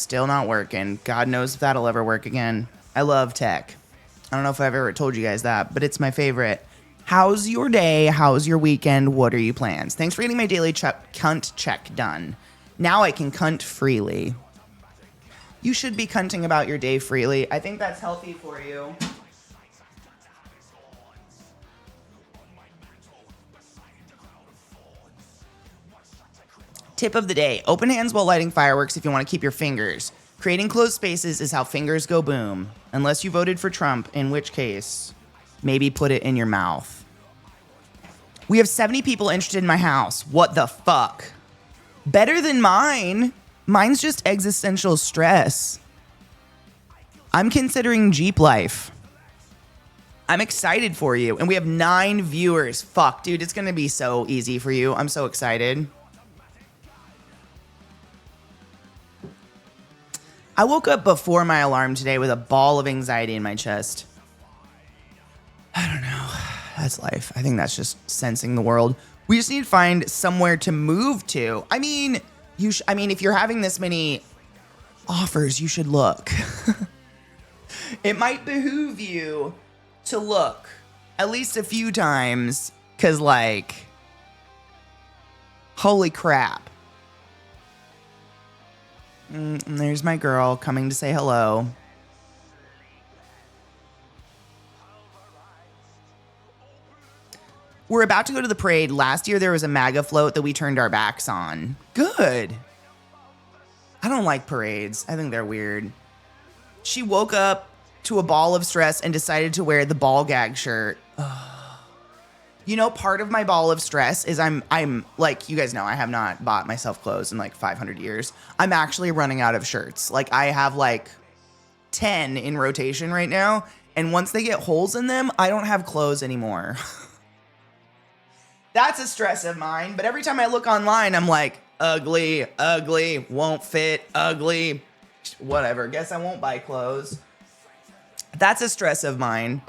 still not working. God knows if that'll ever work again. I love tech. I don't know if I've ever told you guys that, but it's my favorite. How's your day? How's your weekend? What are your plans? Thanks for getting my daily cunt check done. Now I can cunt freely. You should be cunting about your day freely. I think that's healthy for you. Tip of the day. Open hands while lighting fireworks if you want to keep your fingers. Creating closed spaces is how fingers go boom. Unless you voted for Trump, in which case, maybe put it in your mouth. We have 70 people interested in my house. What the fuck? Better than mine. Mine's just existential stress. I'm considering Jeep life. I'm excited for you. And we have 9 viewers. Fuck, dude, it's going to be so easy for you. I'm so excited. I woke up before my alarm today with a ball of anxiety in my chest. I don't know. That's life. I think that's just sensing the world. We just need to find somewhere to move to. I mean, if you're having this many offers, you should look. It might behoove you to look at least a few times, because, like, holy crap. And there's my girl coming to say hello. We're about to go to the parade. Last year there was a MAGA float that we turned our backs on. Good. I don't like parades. I think they're weird. She woke up to a ball of stress and decided to wear the ball gag shirt. You know, part of my ball of stress is I'm like, you guys know, I have not bought myself clothes in like 500 years. I'm actually running out of shirts. Like, I have like 10 in rotation right now. And once they get holes in them, I don't have clothes anymore. That's a stress of mine. But every time I look online, I'm like, ugly, ugly, won't fit, ugly, whatever. Guess I won't buy clothes. That's a stress of mine.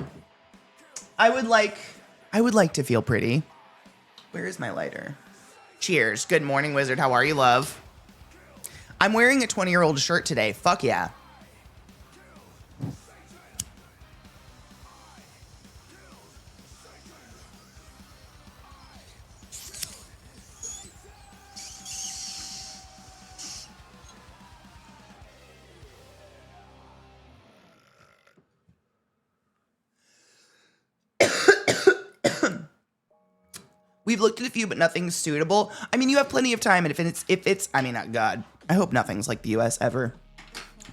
I would like to feel pretty. Where is my lighter? Cheers. Good morning, Wizard. How are you, love? I'm wearing a 20-year-old shirt today. Fuck yeah. We've looked at a few, but nothing's suitable. I mean, you have plenty of time, and if it's, I mean, God, I hope nothing's like the U.S. ever.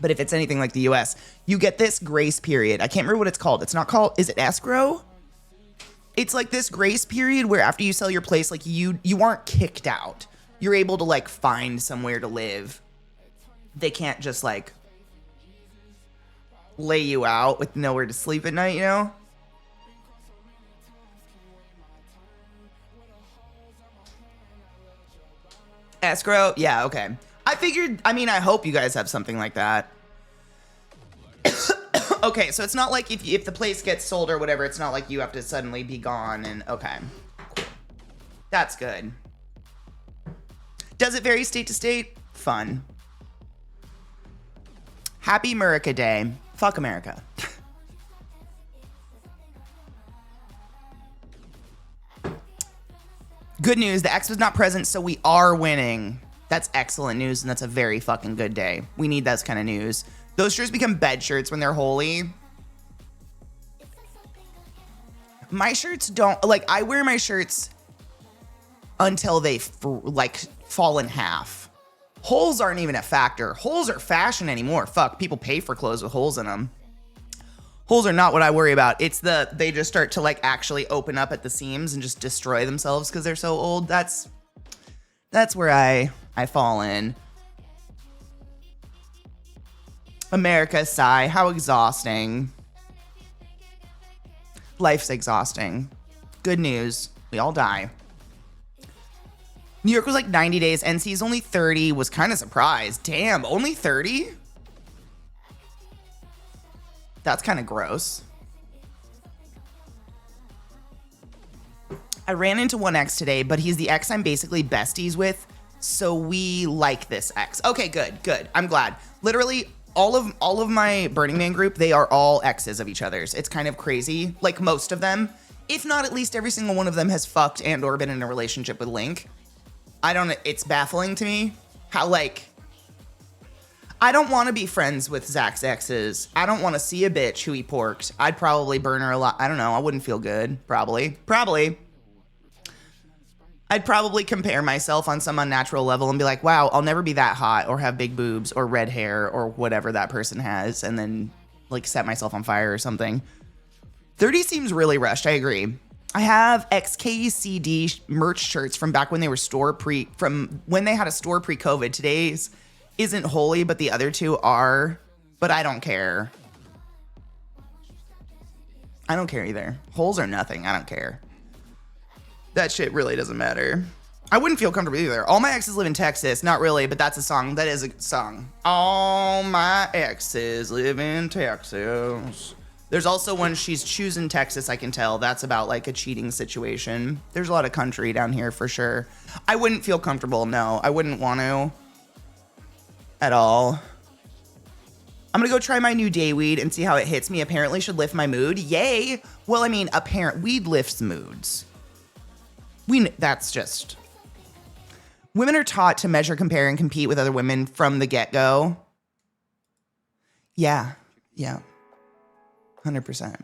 But if it's anything like the U.S., you get this grace period. I can't remember what it's called. It's not called, is it escrow? It's like this grace period where after you sell your place, like you aren't kicked out. You're able to like find somewhere to live. They can't just like lay you out with nowhere to sleep at night, you know? Escrow? Yeah, okay. I figured, I mean, I hope you guys have something like that. Okay, so it's not like if the place gets sold or whatever, it's not like you have to suddenly be gone and, okay. Cool. That's good. Does it vary state to state? Fun. Happy America Day. Fuck America. Good news, the X was not present, so we are winning. That's excellent news, and that's a very fucking good day. We need that kind of news. Those shirts become bed shirts when they're holy. My shirts don't, like, I wear my shirts until they, fall in half. Holes aren't even a factor. Holes are fashion anymore. Fuck, people pay for clothes with holes in them. Holes are not what I worry about. It's they just start to like actually open up at the seams and just destroy themselves because they're so old. That's where I fall in. America, sigh. How exhausting. Life's exhausting. Good news. We all die. New York was like 90 days. NC is only 30. Was kind of surprised. Damn, only 30? That's kind of gross. I ran into one ex today, but he's the ex I'm basically besties with so we like this ex. Okay, good. I'm glad. Literally, all of my Burning Man group, they are all exes of each other's. It's kind of crazy. Like most of them, if not at least every single one of them has fucked and or been in a relationship with Link. It's baffling to me how, like, I don't want to be friends with Zach's exes. I don't want to see a bitch who he porked. I'd probably burn her alive. I don't know. I wouldn't feel good. Probably. I'd probably compare myself on some unnatural level and be like, wow, I'll never be that hot or have big boobs or red hair or whatever that person has, and then like set myself on fire or something. 30 seems really rushed. I agree. I have XKCD merch shirts from back when they were from when they had a store pre-COVID. Today's isn't holy, but the other two are. But I don't care. I don't care either. Holes or nothing. I don't care. That shit really doesn't matter. I wouldn't feel comfortable either. All my exes live in Texas. Not really, but that's a song. That is a song. All my exes live in Texas. There's also one, She's Choosing Texas, I can tell. That's about like a cheating situation. There's a lot of country down here for sure. I wouldn't feel comfortable, no. I wouldn't want to at all. I'm gonna go try my new day weed and see how it hits me. Apparently should lift my mood. Yay! Well, I mean, weed lifts moods. That's just... Women are taught to measure, compare, and compete with other women from the get-go. Yeah. 100%.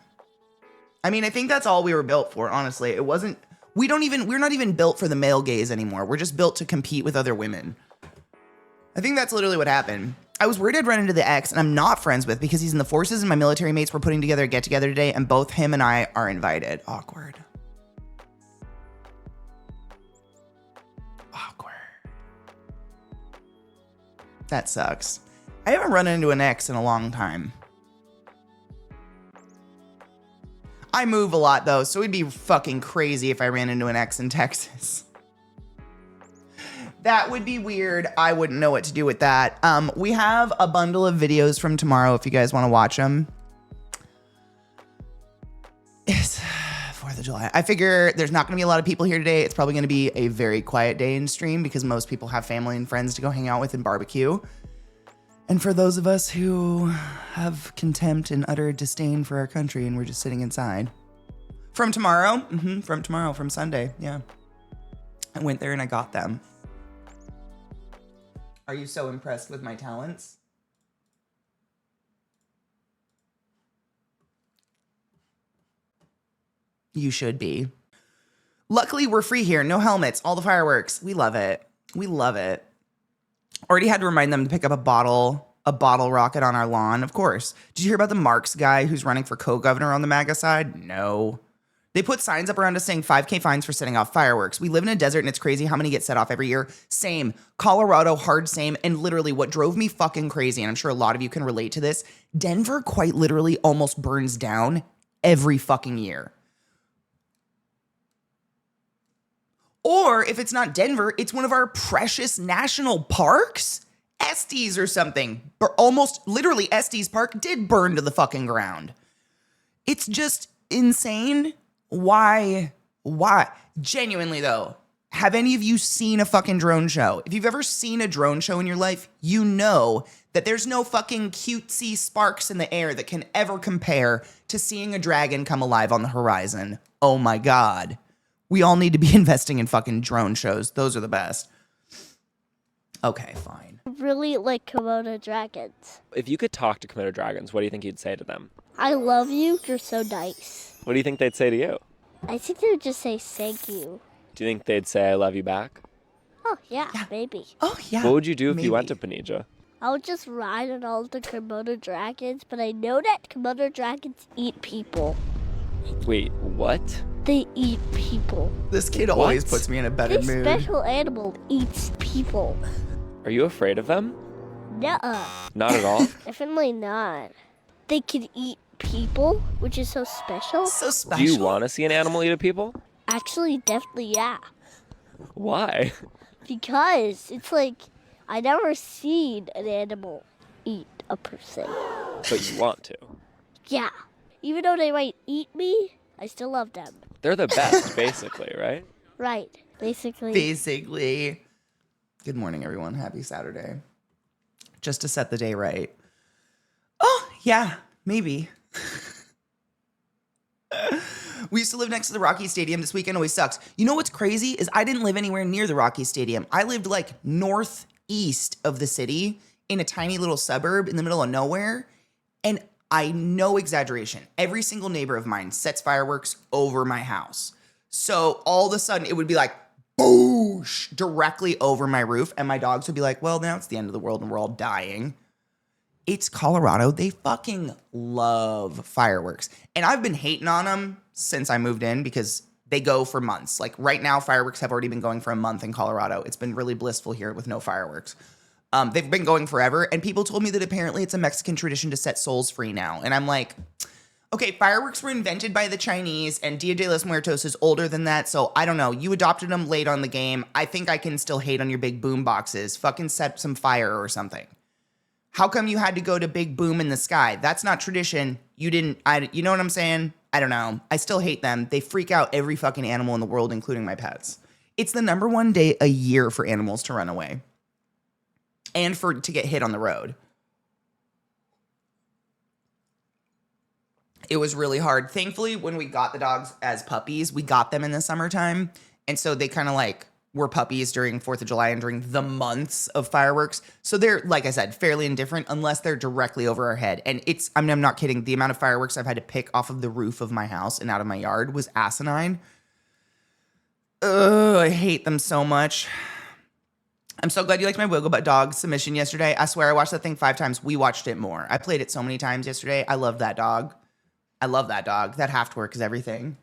I mean, I think that's all we were built for, honestly. It wasn't... We're not even built for the male gaze anymore. We're just built to compete with other women. I think that's literally what happened. I was worried I'd run into the ex, and I'm not friends with because he's in the forces, and my military mates were putting together a get-together today, and both him and I are invited. Awkward. That sucks. I haven't run into an ex in a long time. I move a lot though, so it'd be fucking crazy if I ran into an ex in Texas. That would be weird. I wouldn't know what to do with that. We have a bundle of videos from tomorrow if you guys want to watch them. It's 4th of July. I figure there's not going to be a lot of people here today. It's probably going to be a very quiet day in stream because most people have family and friends to go hang out with and barbecue. And for those of us who have contempt and utter disdain for our country and we're just sitting inside. From tomorrow? From Sunday, yeah. I went there and I got them. Are you so impressed with my talents? You should be. Luckily, we're free here. No helmets, all the fireworks. We love it. We love it. Already had to remind them to pick up a bottle rocket on our lawn. Of course. Did you hear about the Marks guy who's running for co-governor on the MAGA side? No. They put signs up around us saying 5K fines for setting off fireworks. We live in a desert and it's crazy how many get set off every year. Same. Colorado, hard same. And literally what drove me fucking crazy, and I'm sure a lot of you can relate to this, Denver quite literally almost burns down every fucking year. Or if it's not Denver, it's one of our precious national parks. Estes or something. Almost literally Estes Park did burn to the fucking ground. It's just insane. Why? Genuinely though, have any of you seen a fucking drone show? If you've ever seen a drone show in your life, you know that there's no fucking cutesy sparks in the air that can ever compare to seeing a dragon come alive on the horizon. Oh my God. We all need to be investing in fucking drone shows. Those are the best. Okay, fine. I really like Komodo dragons. If you could talk to Komodo dragons, what do you think you'd say to them? I love you. You're so nice. What do you think they'd say to you? I think they would just say thank you. Do you think they'd say I love you back? Oh, yeah. Maybe. Oh, yeah. What would you do if you went to Panija? I would just ride on all the Komodo dragons, but I know that Komodo dragons eat people. Wait, what? They eat people. This kid always puts me in a better mood. This special animal eats people. Are you afraid of them? Nuh-uh. Not at all? Definitely not. They can eat people, which is so special. So special. Do you want to see an animal eat a people? Actually, definitely, yeah. Why? Because it's like, I never seen an animal eat a person. But you want to. Yeah. Even though they might eat me, I still love them. They're the best, basically, right? Right. Basically. Good morning, everyone. Happy Saturday. Just to set the day right. Oh, yeah, maybe. We used to live next to the Rocky Stadium. This weekend always sucks. You know what's crazy is I didn't live anywhere near the Rocky Stadium. I lived like northeast of the city in a tiny little suburb in the middle of nowhere. And I, no exaggeration, every single neighbor of mine sets fireworks over my house. So all of a sudden it would be like, boosh, directly over my roof. And my dogs would be like, well, now it's the end of the world and we're all dying. It's Colorado. They fucking love fireworks. And I've been hating on them since I moved in because they go for months. Like right now, fireworks have already been going for a month in Colorado. It's been really blissful here with no fireworks. They've been going forever. And people told me that apparently it's a Mexican tradition to set souls free now. And I'm like, okay, fireworks were invented by the Chinese and Dia de los Muertos is older than that. So I don't know. You adopted them late on the game. I think I can still hate on your big boom boxes. Fucking set some fire or something. How come you had to go to big boom in the sky? That's not tradition. You didn't, you know what I'm saying? I don't know. I still hate them. They freak out every fucking animal in the world, including my pets. It's the number one day a year for animals to run away and to get hit on the road. It was really hard. Thankfully, when we got the dogs as puppies, we got them in the summertime. And so they kind of like were puppies during 4th of July and during the months of fireworks. So they're, like I said, fairly indifferent unless they're directly over our head. And I'm not kidding. The amount of fireworks I've had to pick off of the roof of my house and out of my yard was asinine. Ugh, I hate them so much. I'm so glad you liked my Wiggle Butt Dog submission yesterday. I swear I watched that thing 5 times. We watched it more. I played it so many times yesterday. I love that dog. I love that dog. That half twerk is everything.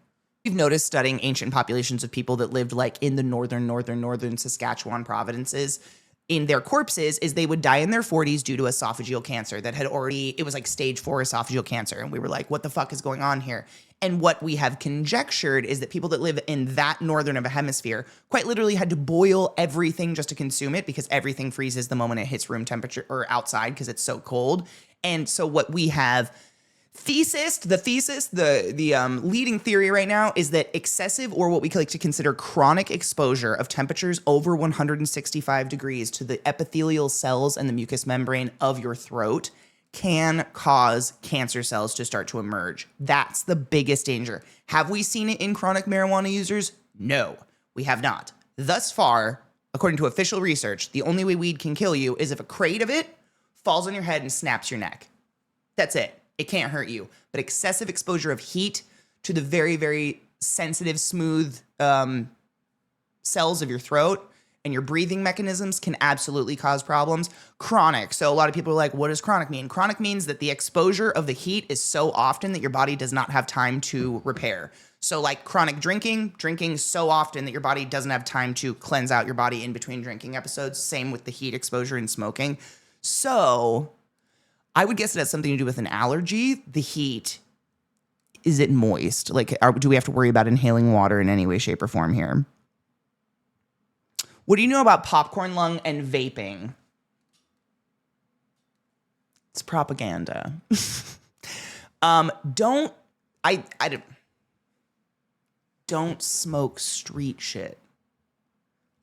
We've noticed studying ancient populations of people that lived like in the northern Saskatchewan provinces in their corpses is they would die in their 40s due to esophageal cancer that had already, it was like stage 4 esophageal cancer. And we were like, what the fuck is going on here? And what we have conjectured is that people that live in that northern of a hemisphere quite literally had to boil everything just to consume it because everything freezes the moment it hits room temperature or outside because it's so cold. And so what we have the leading theory right now is that excessive or what we like to consider chronic exposure of temperatures over 165 degrees to the epithelial cells and the mucous membrane of your throat can cause cancer cells to start to emerge. That's the biggest danger. Have we seen it in chronic marijuana users? No, we have not. Thus far, according to official research, the only way weed can kill you is if a crate of it falls on your head and snaps your neck. That's it. It can't hurt you. But excessive exposure of heat to the very, very sensitive, smooth cells of your throat and your breathing mechanisms can absolutely cause problems. Chronic. So a lot of people are like, what does chronic mean? Chronic means that the exposure of the heat is so often that your body does not have time to repair. So like chronic drinking so often that your body doesn't have time to cleanse out your body in between drinking episodes. Same with the heat exposure and smoking. So I would guess it has something to do with an allergy. The heat, is it moist? Like, do we have to worry about inhaling water in any way, shape, or form here? What do you know about popcorn lung and vaping? It's propaganda. Don't smoke street shit.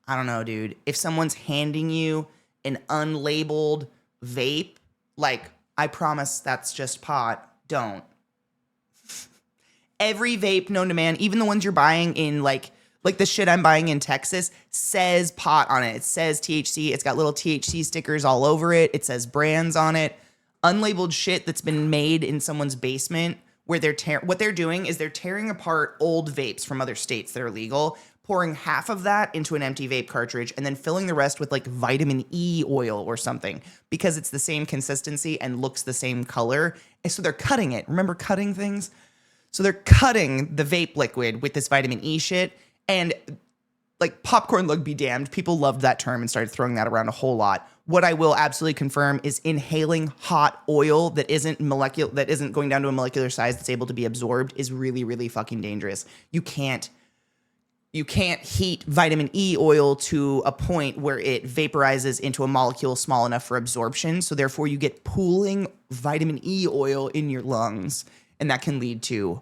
I don't know, dude. If someone's handing you an unlabeled vape, like, I promise that's just pot. Don't. Every vape known to man, even the ones you're buying in like the shit I'm buying in Texas, says pot on it. It says THC. It's got little THC stickers all over it. It says brands on it. Unlabeled shit that's been made in someone's basement where what they're doing is they're tearing apart old vapes from other states that are legal, pouring half of that into an empty vape cartridge, and then filling the rest with like vitamin E oil or something because it's the same consistency and looks the same color. And so they're cutting it. Remember cutting things? So they're cutting the vape liquid with this vitamin E shit. And like popcorn lung be damned. People loved that term and started throwing that around a whole lot. What I will absolutely confirm is inhaling hot oil that isn't going down to a molecular size that's able to be absorbed is really, really fucking dangerous. You can't heat vitamin E oil to a point where it vaporizes into a molecule small enough for absorption. So therefore you get pooling vitamin E oil in your lungs, and that can lead to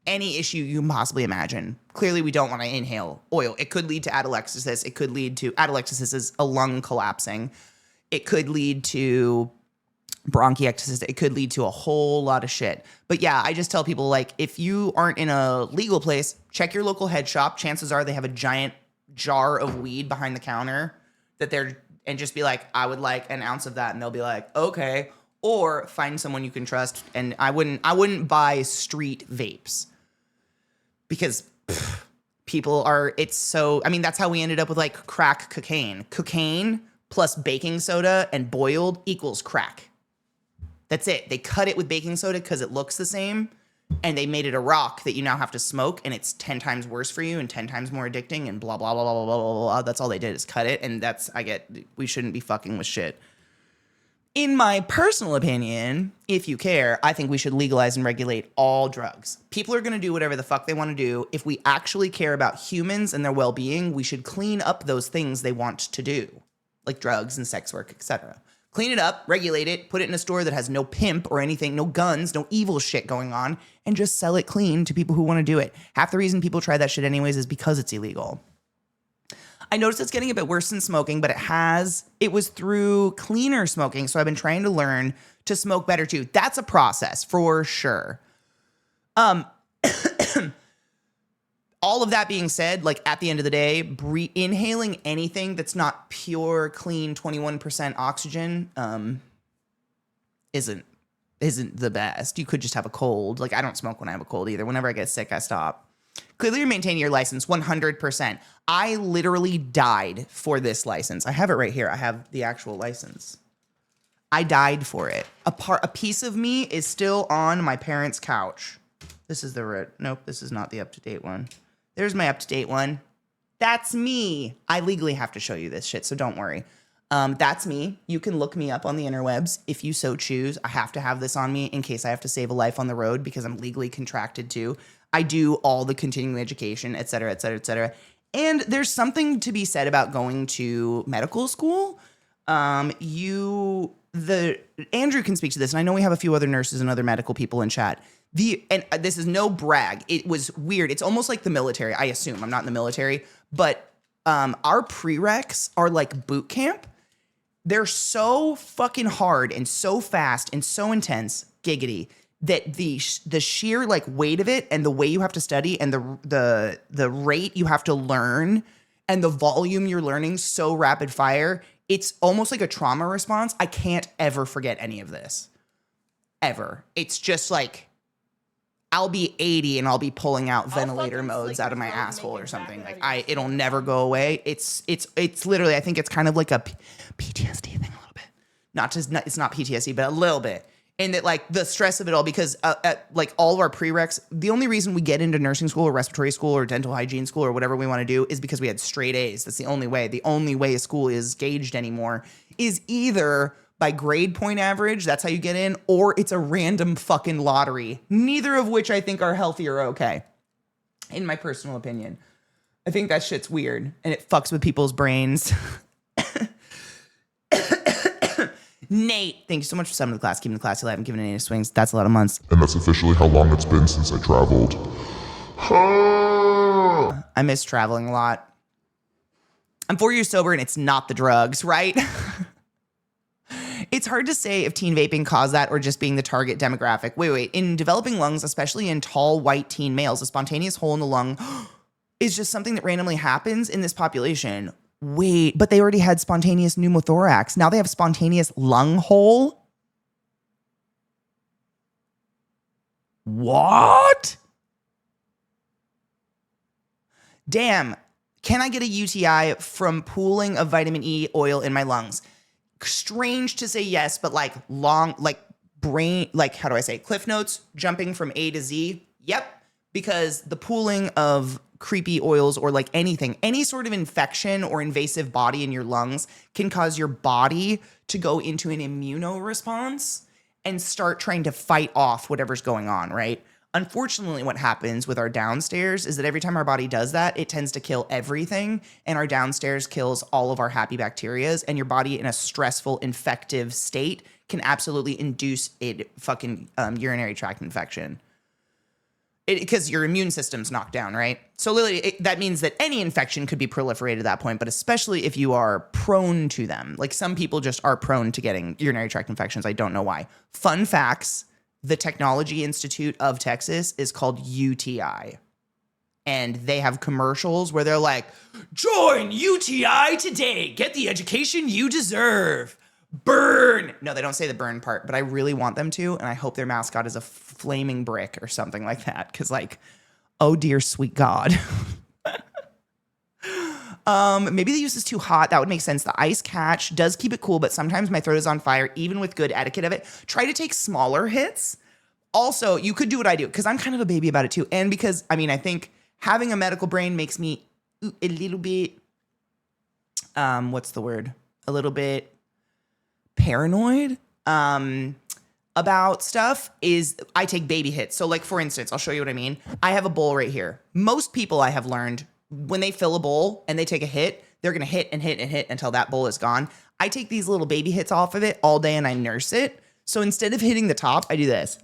any issue you can possibly imagine. Clearly, we don't want to inhale oil. It could lead to atelectasis. It could lead to atelectasis is a lung collapsing. It could lead to bronchiectasis. It could lead to a whole lot of shit. But yeah, I just tell people, like, if you aren't in a legal place, check your local head shop. Chances are they have a giant jar of weed behind the counter and just be like, I would like an ounce of that. And they'll be like, okay. Or find someone you can trust. And I wouldn't buy street vapes because that's how we ended up with like crack cocaine. Cocaine plus baking soda and boiled equals crack. That's it. They cut it with baking soda because it looks the same, and they made it a rock that you now have to smoke, and it's 10 times worse for you and 10 times more addicting and blah, blah, blah, blah, blah, blah, blah, blah. That's all they did is cut it, and we shouldn't be fucking with shit. In my personal opinion, if you care, I think we should legalize and regulate all drugs. People are going to do whatever the fuck they want to do. If we actually care about humans and their well-being, we should clean up those things they want to do, like drugs and sex work, etc. Clean it up, regulate it, put it in a store that has no pimp or anything, no guns, no evil shit going on, and just sell it clean to people who want to do it. Half the reason people try that shit anyways is because it's illegal. I noticed it's getting a bit worse than smoking, but it was through cleaner smoking, so I've been trying to learn to smoke better too. That's a process for sure. All of that being said, like at the end of the day, inhaling anything that's not pure, clean 21% oxygen isn't the best. You could just have a cold. Like I don't smoke when I have a cold either. Whenever I get sick, I stop. Clearly maintain your license 100%. I literally died for this license. I have it right here. I have the actual license. I died for it. A piece of me is still on my parents' couch. This is nope, this is not the up-to-date one. There's my up-to-date one. That's me. I legally have to show you this shit, so don't worry. That's me. You can look me up on the interwebs if you so choose. I have to have this on me in case I have to save a life on the road because I'm legally contracted to. I do all the continuing education, et cetera, et cetera, et cetera. And there's something to be said about going to medical school. Andrew can speak to this, and I know we have a few other nurses and other medical people in chat. This is no brag. It was weird. It's almost like the military. I assume I'm not in the military, but our prereqs are like boot camp. They're so fucking hard and so fast and so intense, giggity, that the sheer like weight of it and the way you have to study and the rate you have to learn and the volume you're learning so rapid fire, it's almost like a trauma response. I can't ever forget any of this. Ever. It's just like I'll be 80 and I'll be pulling out ventilator modes out of my asshole or something. Like it'll never go away. It's literally, I think it's kind of like a PTSD thing a little bit. It's not PTSD, but a little bit. And that like the stress of it all, because like all of our prereqs, the only reason we get into nursing school or respiratory school or dental hygiene school or whatever we want to do is because we had straight A's. That's the only way. The only way a school is gauged anymore is either by grade point average, that's how you get in, or it's a random fucking lottery. Neither of which I think are healthy or okay, in my personal opinion. I think that shit's weird and it fucks with people's brains. Nate, thank you so much for summoning the class, keeping the class alive and giving it any swings. That's a lot of months. And that's officially how long it's been since I traveled. I miss traveling a lot. I'm 4 years sober and it's not the drugs, right? It's hard to say if teen vaping caused that or just being the target demographic. Wait. In developing lungs, especially in tall white teen males, a spontaneous hole in the lung is just something that randomly happens in this population. Wait, but they already had spontaneous pneumothorax. Now they have spontaneous lung hole? What? Damn. Can I get a UTI from pooling of vitamin E oil in my lungs? Strange to say yes, but like brain, like how do I say? Cliff notes, jumping from A to Z. Yep. Because the pooling of creepy oils or like anything, any sort of infection or invasive body in your lungs can cause your body to go into an immunoresponse and start trying to fight off whatever's going on, right? Unfortunately, what happens with our downstairs is that every time our body does that, it tends to kill everything, and our downstairs kills all of our happy bacterias, and your body in a stressful, infective state can absolutely induce a fucking urinary tract infection. because your immune system's knocked down, right? So literally, that means that any infection could be proliferated at that point, but especially if you are prone to them. Like some people just are prone to getting urinary tract infections. I don't know why. Fun facts, the Technology Institute of Texas is called UTI. And they have commercials where they're like, join UTI today. Get the education you deserve. Burn. No, they don't say the burn part, but I really want them to. And I hope their mascot is a flaming brick or something like that. Because like, oh dear sweet God. Maybe the use is too hot. That would make sense. The ice catch does keep it cool, but sometimes my throat is on fire, even with good etiquette of it. Try to take smaller hits. Also, you could do what I do, because I'm kind of a baby about it too. And because, I mean, I think having a medical brain makes me a little bit, what's the word? A little bit paranoid about stuff is I take baby hits. So like, for instance, I'll show you what I mean. I have a bowl right here. Most people I have learned when they fill a bowl and they take a hit, they're going to hit and hit and hit until that bowl is gone. I take these little baby hits off of it all day and I nurse it. So instead of hitting the top, I do this.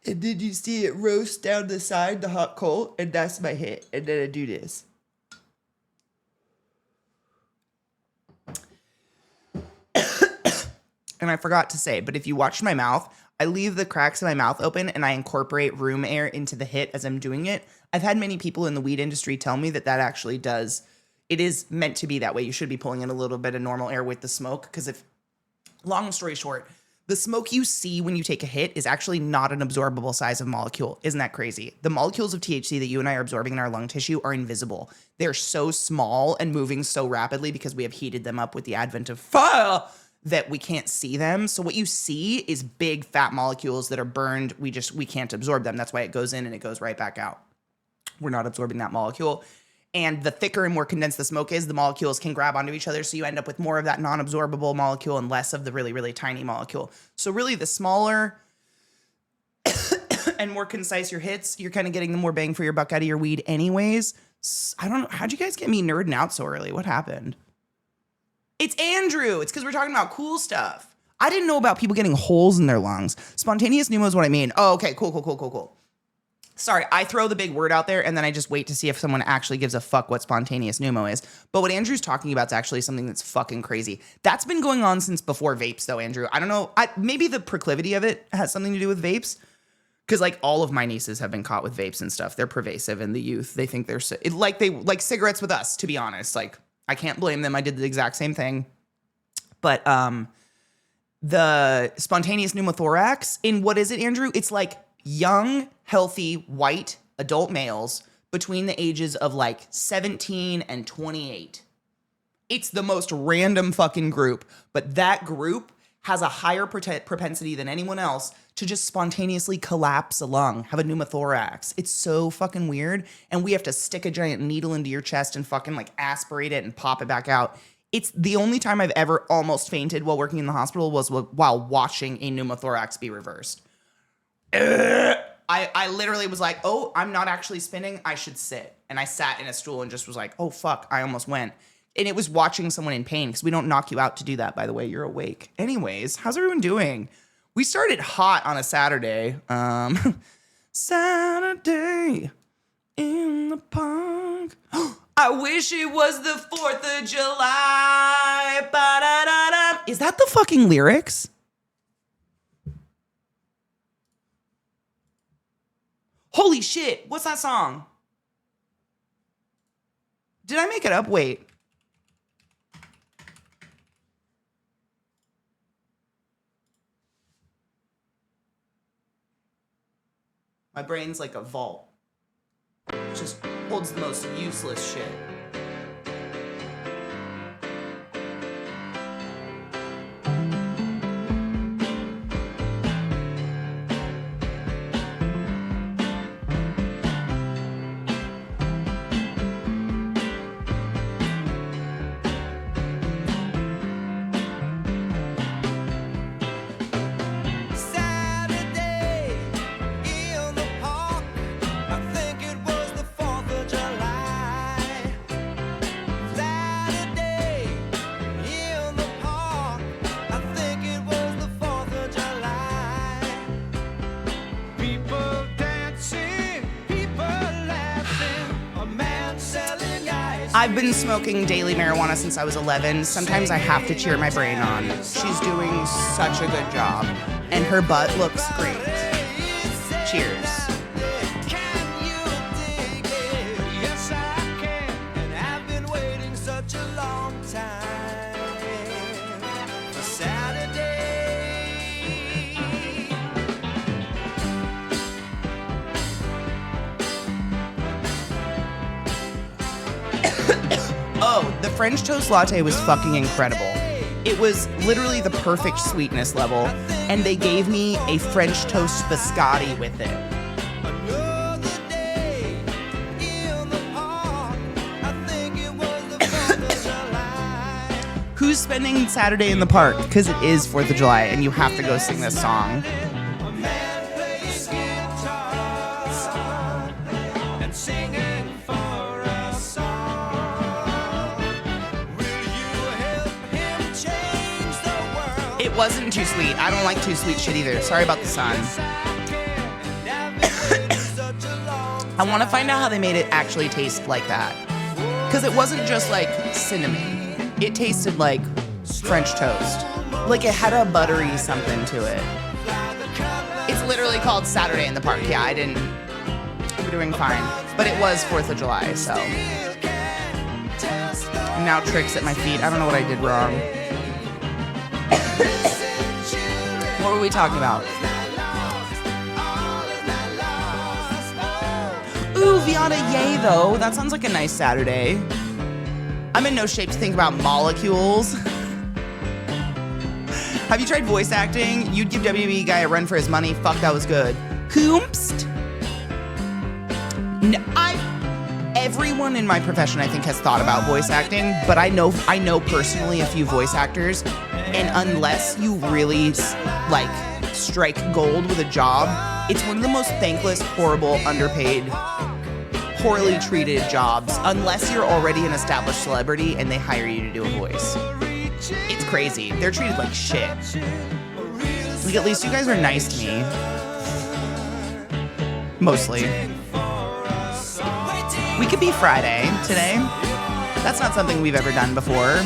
And then you see it roast down the side, the hot coal, and that's my hit. And then I do this. And I forgot to say, but if you watch my mouth, I leave the cracks in my mouth open and I incorporate room air into the hit as I'm doing it. I've had many people in the weed industry tell me that that actually does, it is meant to be that way. You should be pulling in a little bit of normal air with the smoke, because if, long story short, the smoke you see when you take a hit is actually not an absorbable size of molecule. Isn't that crazy? The molecules of THC that you and I are absorbing in our lung tissue are invisible. They're so small and moving so rapidly because we have heated them up with the advent of fire that we can't see them. So what you see is big fat molecules that are burned. We can't absorb them. That's why it goes in and it goes right back out. We're not absorbing that molecule. And the thicker and more condensed the smoke is, the molecules can grab onto each other. So you end up with more of that non-absorbable molecule and less of the really, really tiny molecule. So really the smaller and more concise your hits, you're kind of getting the more bang for your buck out of your weed anyways. I don't know. How'd you guys get me nerding out so early? What happened? It's Andrew. It's because we're talking about cool stuff. I didn't know about people getting holes in their lungs. Spontaneous pneumo is what I mean. Oh, okay. Cool. Sorry, I throw the big word out there and then I just wait to see if someone actually gives a fuck what spontaneous pneumo is. But what Andrew's talking about is actually something that's fucking crazy. That's been going on since before vapes though, Andrew. I don't know. Maybe the proclivity of it has something to do with vapes. Because like all of my nieces have been caught with vapes and stuff. They're pervasive in the youth. They think they're like cigarettes with us, to be honest. Like I can't blame them. I did the exact same thing. But the spontaneous pneumothorax, in what is it, Andrew? It's like young, healthy, white adult males between the ages of like 17 and 28. It's the most random fucking group, but that group has a higher propensity than anyone else to just spontaneously collapse a lung, have a pneumothorax. It's so fucking weird. And we have to stick a giant needle into your chest and fucking like aspirate it and pop it back out. It's the only time I've ever almost fainted while working in the hospital was while watching a pneumothorax be reversed. I literally was like, oh, I'm not actually spinning. I should sit. And I sat in a stool and just was like, oh, fuck, I almost went. And it was watching someone in pain, because we don't knock you out to do that, by the way. You're awake. Anyways, how's everyone doing? We started hot on a Saturday. Saturday in the park. I wish it was the 4th of July. Ba-da-da-da. Is that the fucking lyrics? Holy shit, what's that song? Did I make it up? Wait. My brain's like a vault. It just holds the most useless shit. I've been smoking daily marijuana since I was 11. Sometimes I have to cheer my brain on. She's doing such a good job, and her butt looks great. Cheers. Oh, the French toast latte was fucking incredible. It was literally the perfect sweetness level, and they gave me a French toast biscotti with it. Who's spending Saturday in the park? Because it is 4th of July, and you have to go sing this song. It wasn't too sweet. I don't like too sweet shit either. Sorry about the sun. I want to find out how they made it actually taste like that. Because it wasn't just like cinnamon. It tasted like French toast. Like it had a buttery something to it. It's literally called Saturday in the Park. Yeah, we're doing fine. But it was 4th of July, so. And now Trick's at my feet. I don't know what I did wrong. What were we talking about? Ooh, Viana, yay though. That sounds like a nice Saturday. I'm in no shape to think about molecules. Have you tried voice acting? You'd give WWE guy a run for his money. Fuck, that was good. Whomst? No, everyone in my profession, I think, has thought about voice acting, but I know personally a few voice actors, and unless you really like strike gold with a job, it's one of the most thankless, horrible, underpaid, poorly treated jobs, unless you're already an established celebrity and they hire you to do a voice. It's crazy. They're treated like shit. Like, at least you guys are nice to me. Mostly. We could be Friday today. That's not something we've ever done before.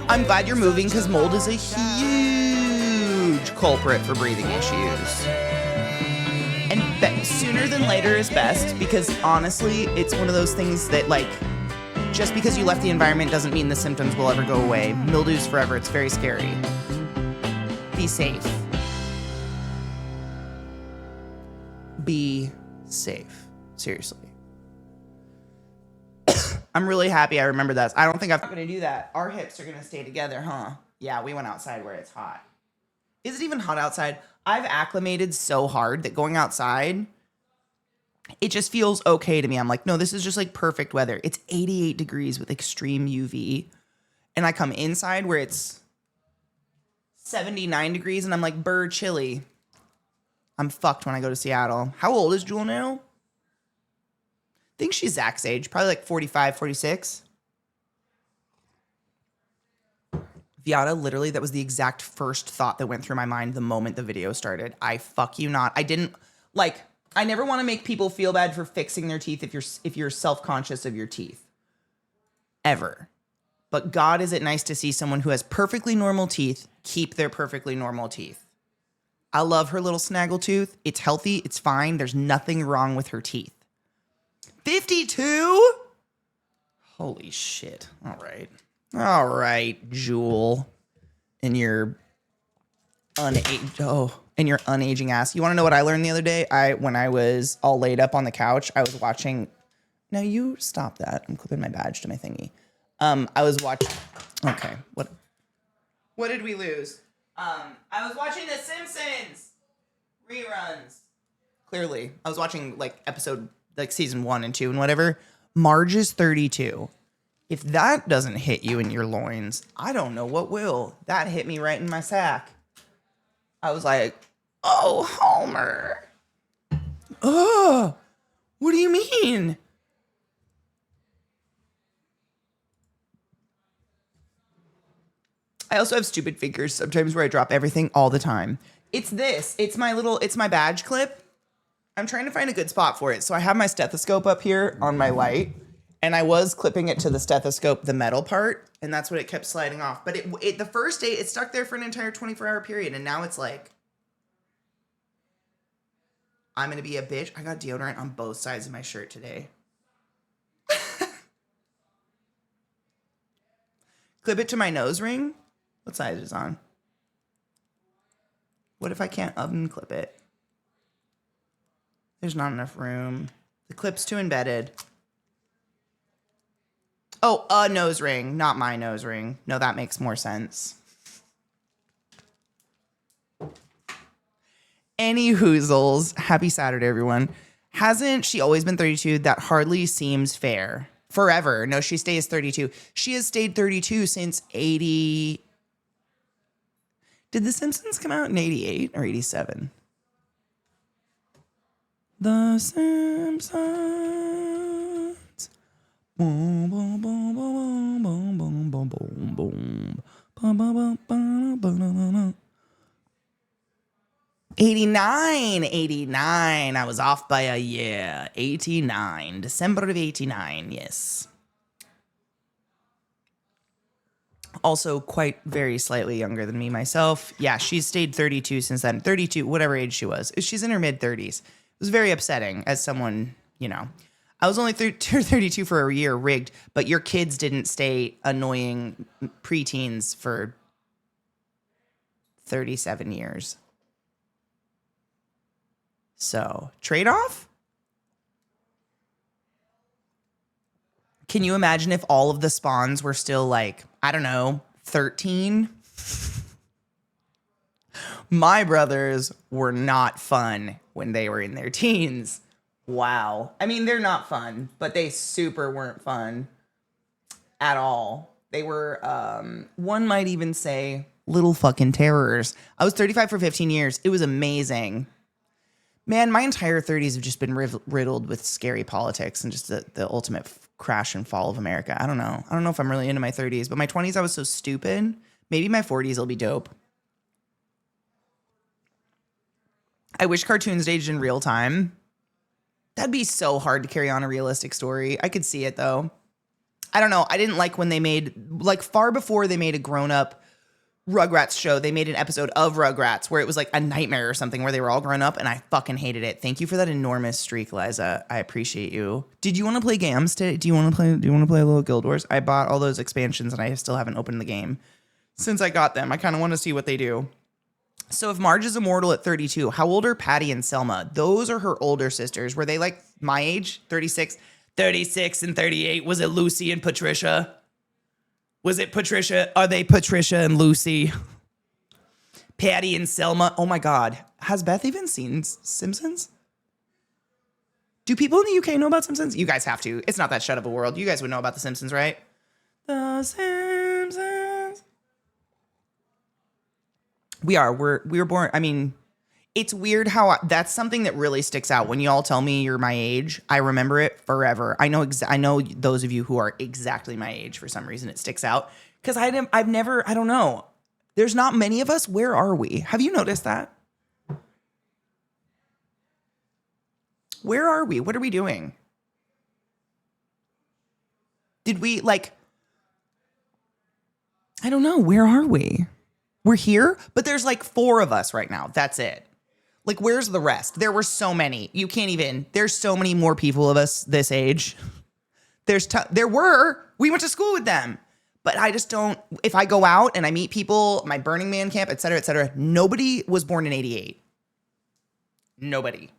I'm glad you're moving because mold is a huge culprit for breathing issues. And sooner than later is best, because honestly, it's one of those things that, like, just because you left the environment doesn't mean the symptoms will ever go away. Mildew's forever. It's very scary. Be safe. Be safe. Seriously. I'm really happy I remember that. I don't think I'm going to do that. Our hips are going to stay together, huh? Yeah, we went outside where it's hot. Is it even hot outside? I've acclimated so hard that going outside, it just feels okay to me. I'm like, no, this is just like perfect weather. It's 88 degrees with extreme UV. And I come inside where it's 79 degrees and I'm like, bird chilly. I'm fucked when I go to Seattle. How old is Jewel now? I think she's Zach's age, probably like 45, 46. Viata, literally, that was the exact first thought that went through my mind the moment the video started. I fuck you not. I didn't, like, I never want to make people feel bad for fixing their teeth if you're self-conscious of your teeth. Ever. But God, is it nice to see someone who has perfectly normal teeth keep their perfectly normal teeth. I love her little snaggletooth. It's healthy. It's fine. There's nothing wrong with her teeth. 52? Holy shit. All right. All right, Jewel. And your unaging ass. You want to know what I learned the other day? When I was all laid up on the couch, I was watching. No, you stop that. I'm clipping my badge to my thingy. I was watching. Okay. What did we lose? I was watching The Simpsons reruns. Clearly. I was watching like season 1 and 2 and whatever. Marge is 32. If that doesn't hit you in your loins, I don't know what will. That hit me right in my sack. I was like, oh, Homer. Oh, what do you mean? I also have stupid fingers sometimes where I drop everything all the time. It's this. It's my badge clip. I'm trying to find a good spot for it. So I have my stethoscope up here on my light, and I was clipping it to the stethoscope, the metal part, and that's what it kept sliding off. But it the first day, it stuck there for an entire 24-hour period, and now it's like, I'm going to be a bitch. I got deodorant on both sides of my shirt today. Clip it to my nose ring. What side is it on? What if I can't oven clip it? There's not enough room. The clip's too embedded. Oh, a nose ring, not my nose ring. No, that makes more sense. Any hoozles. Happy Saturday, everyone. Hasn't she always been 32? That hardly seems fair. Forever. No, she stays 32. She has stayed 32 since 80. Did The Simpsons come out in 88 or 87? The Simpsons. Boom, boom, boom, boom, boom, boom, boom, boom, boom. Boom, boom, boom, boom, boom, boom. 89. I was off by a year. 89. December of 89, yes. Also quite very slightly younger than me myself. Yeah, she's stayed 32 since then. 32, whatever age she was. She's in her mid-30s. It was very upsetting as someone, you know. I was only 32 for a year rigged, but your kids didn't stay annoying preteens for 37 years. So, trade-off? Can you imagine if all of the spawns were still like, I don't know, 13? My brothers were not fun when they were in their teens. Wow. I mean, they're not fun, but they super weren't fun at all. They were, one might even say, little fucking terrors. I was 35 for 15 years. It was amazing. Man, my entire 30s have just been riddled with scary politics and just the ultimate crash and fall of America. I don't know. I don't know if I'm really into my 30s, but my 20s, I was so stupid. Maybe my 40s will be dope. I wish cartoons aged in real time. That'd be so hard to carry on a realistic story. I could see it, though. I don't know. I didn't like when they made, like, far before they made a grown-up Rugrats show, they made an episode of Rugrats where it was like a nightmare or something where they were all grown up, and I fucking hated it. Thank you for that enormous streak, Liza. I appreciate you. Did you want to play games today? Do you want to play a little Guild Wars? I bought all those expansions and I still haven't opened the game since I got them. I kind of want to see what they do. So if Marge is immortal at 32, how old are Patty and Selma? Those are her older sisters. Were they like my age? 36 and 38. Was it Lucy and Patricia? Was it Patricia? Are they Patricia and Lucy? Patty and Selma? Oh my God. Has Beth even seen Simpsons? Do people in the UK know about Simpsons? You guys have to. It's not that shut up a world. You guys would know about The Simpsons, right? The Simpsons. We were born. I mean, it's weird how that's something that really sticks out. When y'all tell me you're my age, I remember it forever. I know those of you who are exactly my age, for some reason it sticks out. Because I don't know. There's not many of us. Where are we? Have you noticed that? Where are we? What are we doing? Did we, like, I don't know. Where are we? We're here, but there's like 4 of us right now. That's it. Like, where's the rest? There were so many. You can't even. There's so many more people of us this age. We went to school with them. But I just don't. If I go out and I meet people, my Burning Man camp, et cetera, nobody was born in 88. Nobody.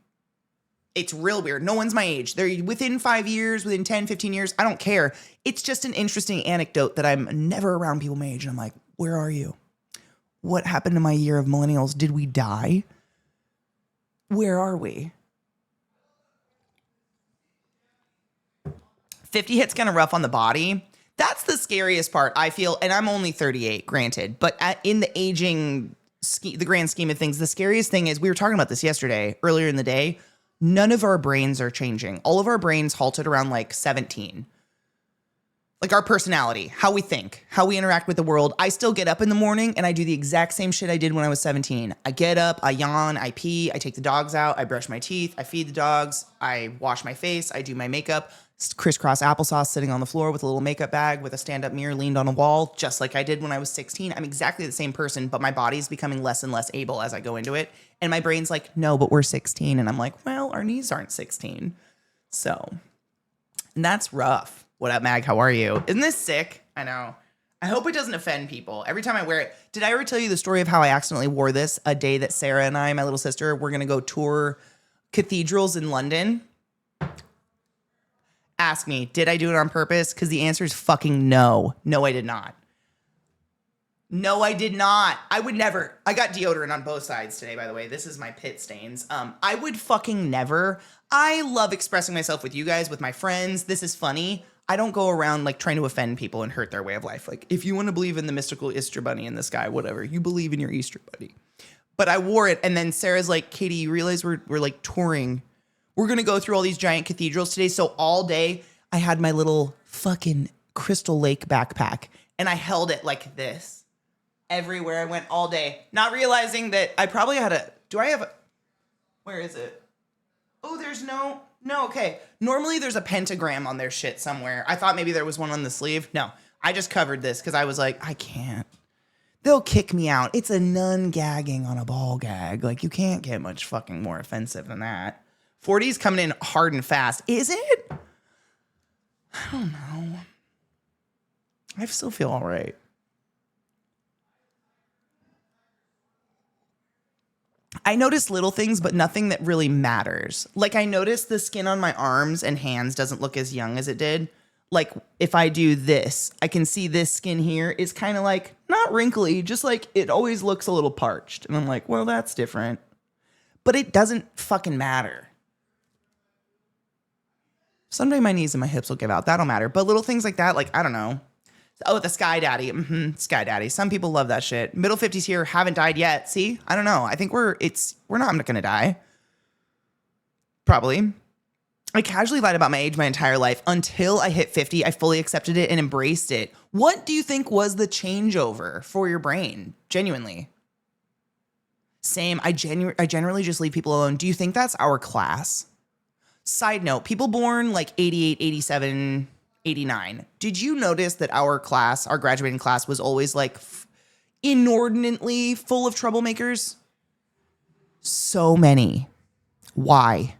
It's real weird. No one's my age. They're within 5 years, within 10, 15 years. I don't care. It's just an interesting anecdote that I'm never around people my age. And I'm like, where are you? What happened to my year of millennials? Did we die? Where are we? 50 hits kind of rough on the body. That's the scariest part, I feel. And I'm only 38, granted. But in the aging, the grand scheme of things, the scariest thing is, we were talking about this earlier in the day. None of our brains are changing. All of our brains halted around like 17. Like our personality, how we think, how we interact with the world. I still get up in the morning and I do the exact same shit I did when I was 17. I get up, I yawn, I pee, I take the dogs out, I brush my teeth, I feed the dogs, I wash my face, I do my makeup, crisscross applesauce sitting on the floor with a little makeup bag with a stand-up mirror leaned on a wall, just like I did when I was 16. I'm exactly the same person, but my body's becoming less and less able as I go into it. And my brain's like, no, but we're 16. And I'm like, well, our knees aren't 16. So, and that's rough. What up, Mag? How are you? Isn't this sick? I know. I hope it doesn't offend people. Every time I wear it. Did I ever tell you the story of how I accidentally wore this a day that Sarah and I, my little sister, were going to go tour cathedrals in London? Ask me, did I do it on purpose? Because the answer is fucking no. No, I did not. No, I did not. I would never. I got deodorant on both sides today, by the way. This is my pit stains. I would fucking never. I love expressing myself with you guys, with my friends. This is funny. I don't go around like trying to offend people and hurt their way of life. Like, if you want to believe in the mystical Easter bunny in the sky, whatever, you believe in your Easter bunny. But I wore it, and then Sarah's like, Katie, you realize we're like touring. We're going to go through all these giant cathedrals today. So all day, I had my little fucking Crystal Lake backpack, and I held it like this everywhere I went all day, not realizing that I probably had a, do I have a, where is it? Oh, there's no, okay. Normally there's a pentagram on their shit somewhere. I thought maybe there was one on the sleeve. No, I just covered this because I was like, I can't. They'll kick me out. It's a nun gagging on a ball gag. Like, you can't get much fucking more offensive than that. 40's coming in hard and fast. Is it? I don't know. I still feel all right. I notice little things, but nothing that really matters. Like, I notice the skin on my arms and hands doesn't look as young as it did. Like, if I do this, I can see this skin here is kind of like, not wrinkly, just like it always looks a little parched. And I'm like, well, that's different. But it doesn't fucking matter. Someday my knees and my hips will give out. That'll matter. But little things like that, like, I don't know. Oh, the Sky Daddy. Sky Daddy. Some people love that shit. Middle 50s here, haven't died yet. See? I don't know. I think we're not going to die. Probably. I casually lied about my age my entire life until I hit 50. I fully accepted it and embraced it. What do you think was the changeover for your brain? Genuinely. Same. I generally just leave people alone. Do you think that's our class? Side note, people born like 88, 87, 89. Did you notice that our class, our graduating class, was always like inordinately full of troublemakers? So many. Why?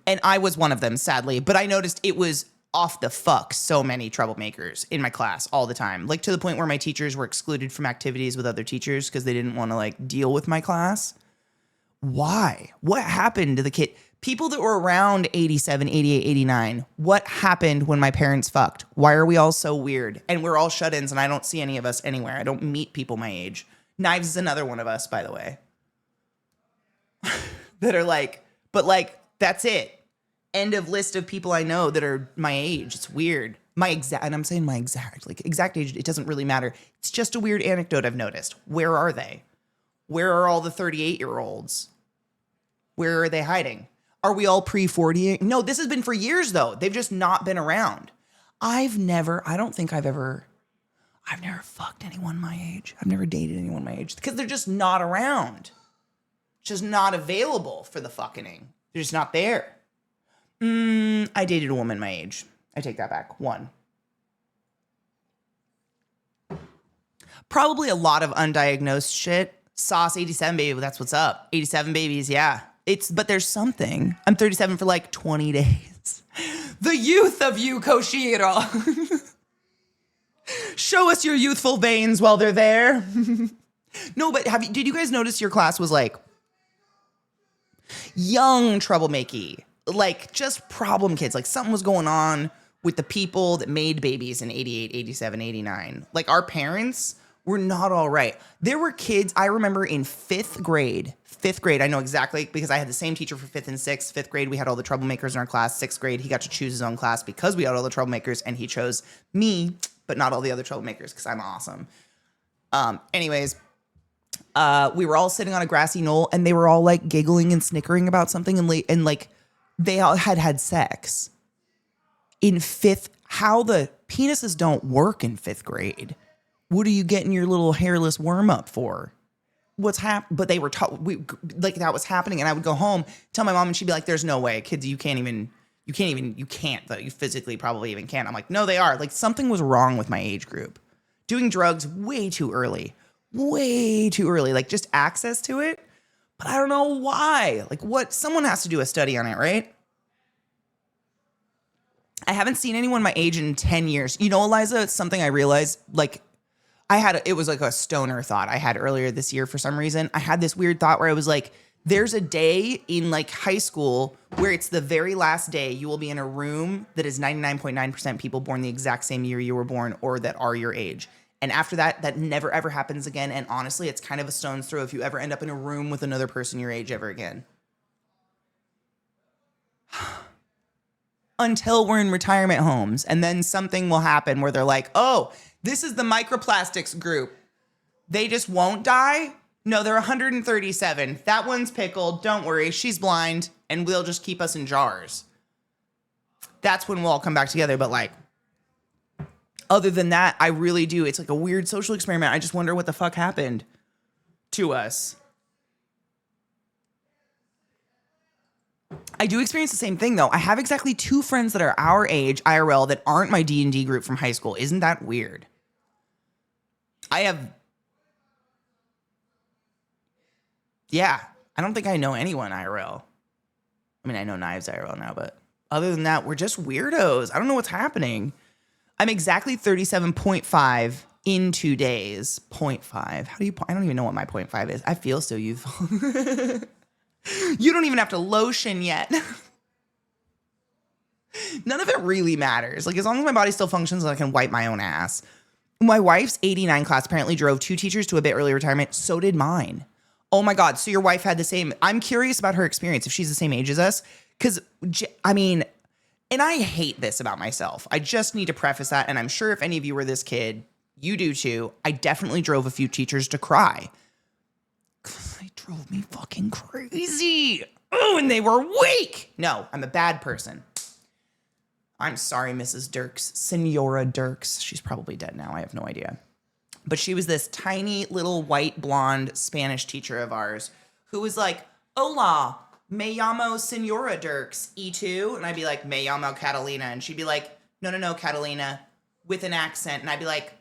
And I was one of them, sadly. But I noticed it was off the fuck so many troublemakers in my class all the time. Like, to the point where my teachers were excluded from activities with other teachers because they didn't want to like deal with my class. Why? What happened to the kid? People that were around 87, 88, 89, what happened when my parents fucked? Why are we all so weird? And we're all shut-ins, and I don't see any of us anywhere. I don't meet people my age. Knives is another one of us, by the way. That are like, but like, that's it. End of list of people I know that are my age. It's weird. And I'm saying my exact age, it doesn't really matter. It's just a weird anecdote I've noticed. Where are they? Where are all the 38-year-olds? Where are they hiding? Are we all pre-40? No, this has been for years, though. They've just not been around. I've never fucked anyone my age. I've never dated anyone my age because they're just not around. Just not available for the fucking. They're just not there. I dated a woman my age. I take that back. One. Probably a lot of undiagnosed shit. Sauce 87 baby, that's what's up. 87 babies, yeah. But there's something. I'm 37 for like 20 days. The youth of you, Koshiro. Show us your youthful veins while they're there. No, but did you guys notice your class was like young troublemakey? Like just problem kids. Like something was going on with the people that made babies in 88, 87, 89. Like our parents were not all right. There were kids, I remember in fifth grade, I know exactly because I had the same teacher for fifth and sixth. Fifth grade, we had all the troublemakers in our class. Sixth grade, he got to choose his own class because we had all the troublemakers and he chose me, but not all the other troublemakers because I'm awesome. Anyways, we were all sitting on a grassy knoll and they were all like giggling and snickering about something and like they all had sex. In fifth, how the Penises don't work in 5th grade. What are you getting your little hairless worm up for? But they were taught, like that was happening. And I would go home, tell my mom, and she'd be like, there's no way. Kids, you can't, though. You physically probably even can't. I'm like, no, they are. Like something was wrong with my age group. Doing drugs way too early. Like just access to it. But I don't know why. Like someone has to do a study on it, right? I haven't seen anyone my age in 10 years. You know, Eliza, it's something I realized, like, it was like a stoner thought I had earlier this year for some reason. I had this weird thought where I was like, there's a day in like high school where it's the very last day you will be in a room that is 99.9% people born the exact same year you were born or that are your age. And after that, that never ever happens again. And honestly, it's kind of a stone's throw if you ever end up in a room with another person your age ever again. Until we're in retirement homes. And then something will happen where they're like, oh, this is the microplastics group. They just won't die? No, they're 137. That one's pickled. Don't worry. She's blind. And we'll just keep us in jars. That's when we'll all come back together. But like, other than that, I really do. It's like a weird social experiment. I just wonder what the fuck happened to us. I do experience the same thing, though. I have exactly 2 friends that are our age, IRL, that aren't my D&D group from high school. Isn't that weird? I don't think I know anyone IRL. I mean, I know Knives IRL now, but other than that, we're just weirdos. I don't know what's happening. I'm exactly 37.5 in 2 days. 0.5. I don't even know what my 0.5 is. I feel so youthful. You don't even have to lotion yet. None of it really matters. Like, as long as my body still functions and I can wipe my own ass. My wife's 89 class apparently drove 2 teachers to a bit early retirement. So did mine. Oh my God. So your wife had the same. I'm curious about her experience, if she's the same age as us. Because, I mean, and I hate this about myself. I just need to preface that. And I'm sure if any of you were this kid, you do too. I definitely drove a few teachers to cry. They drove me fucking crazy. Oh, and they were weak. No, I'm a bad person. I'm sorry, Mrs. Dirks. Senora Dirks. She's probably dead now. I have no idea. But she was this tiny little white blonde Spanish teacher of ours who was like, hola, me llamo Senora Dirks, E2. And I'd be like, me llamo Catalina. And she'd be like, no, Catalina, with an accent. And I'd be like,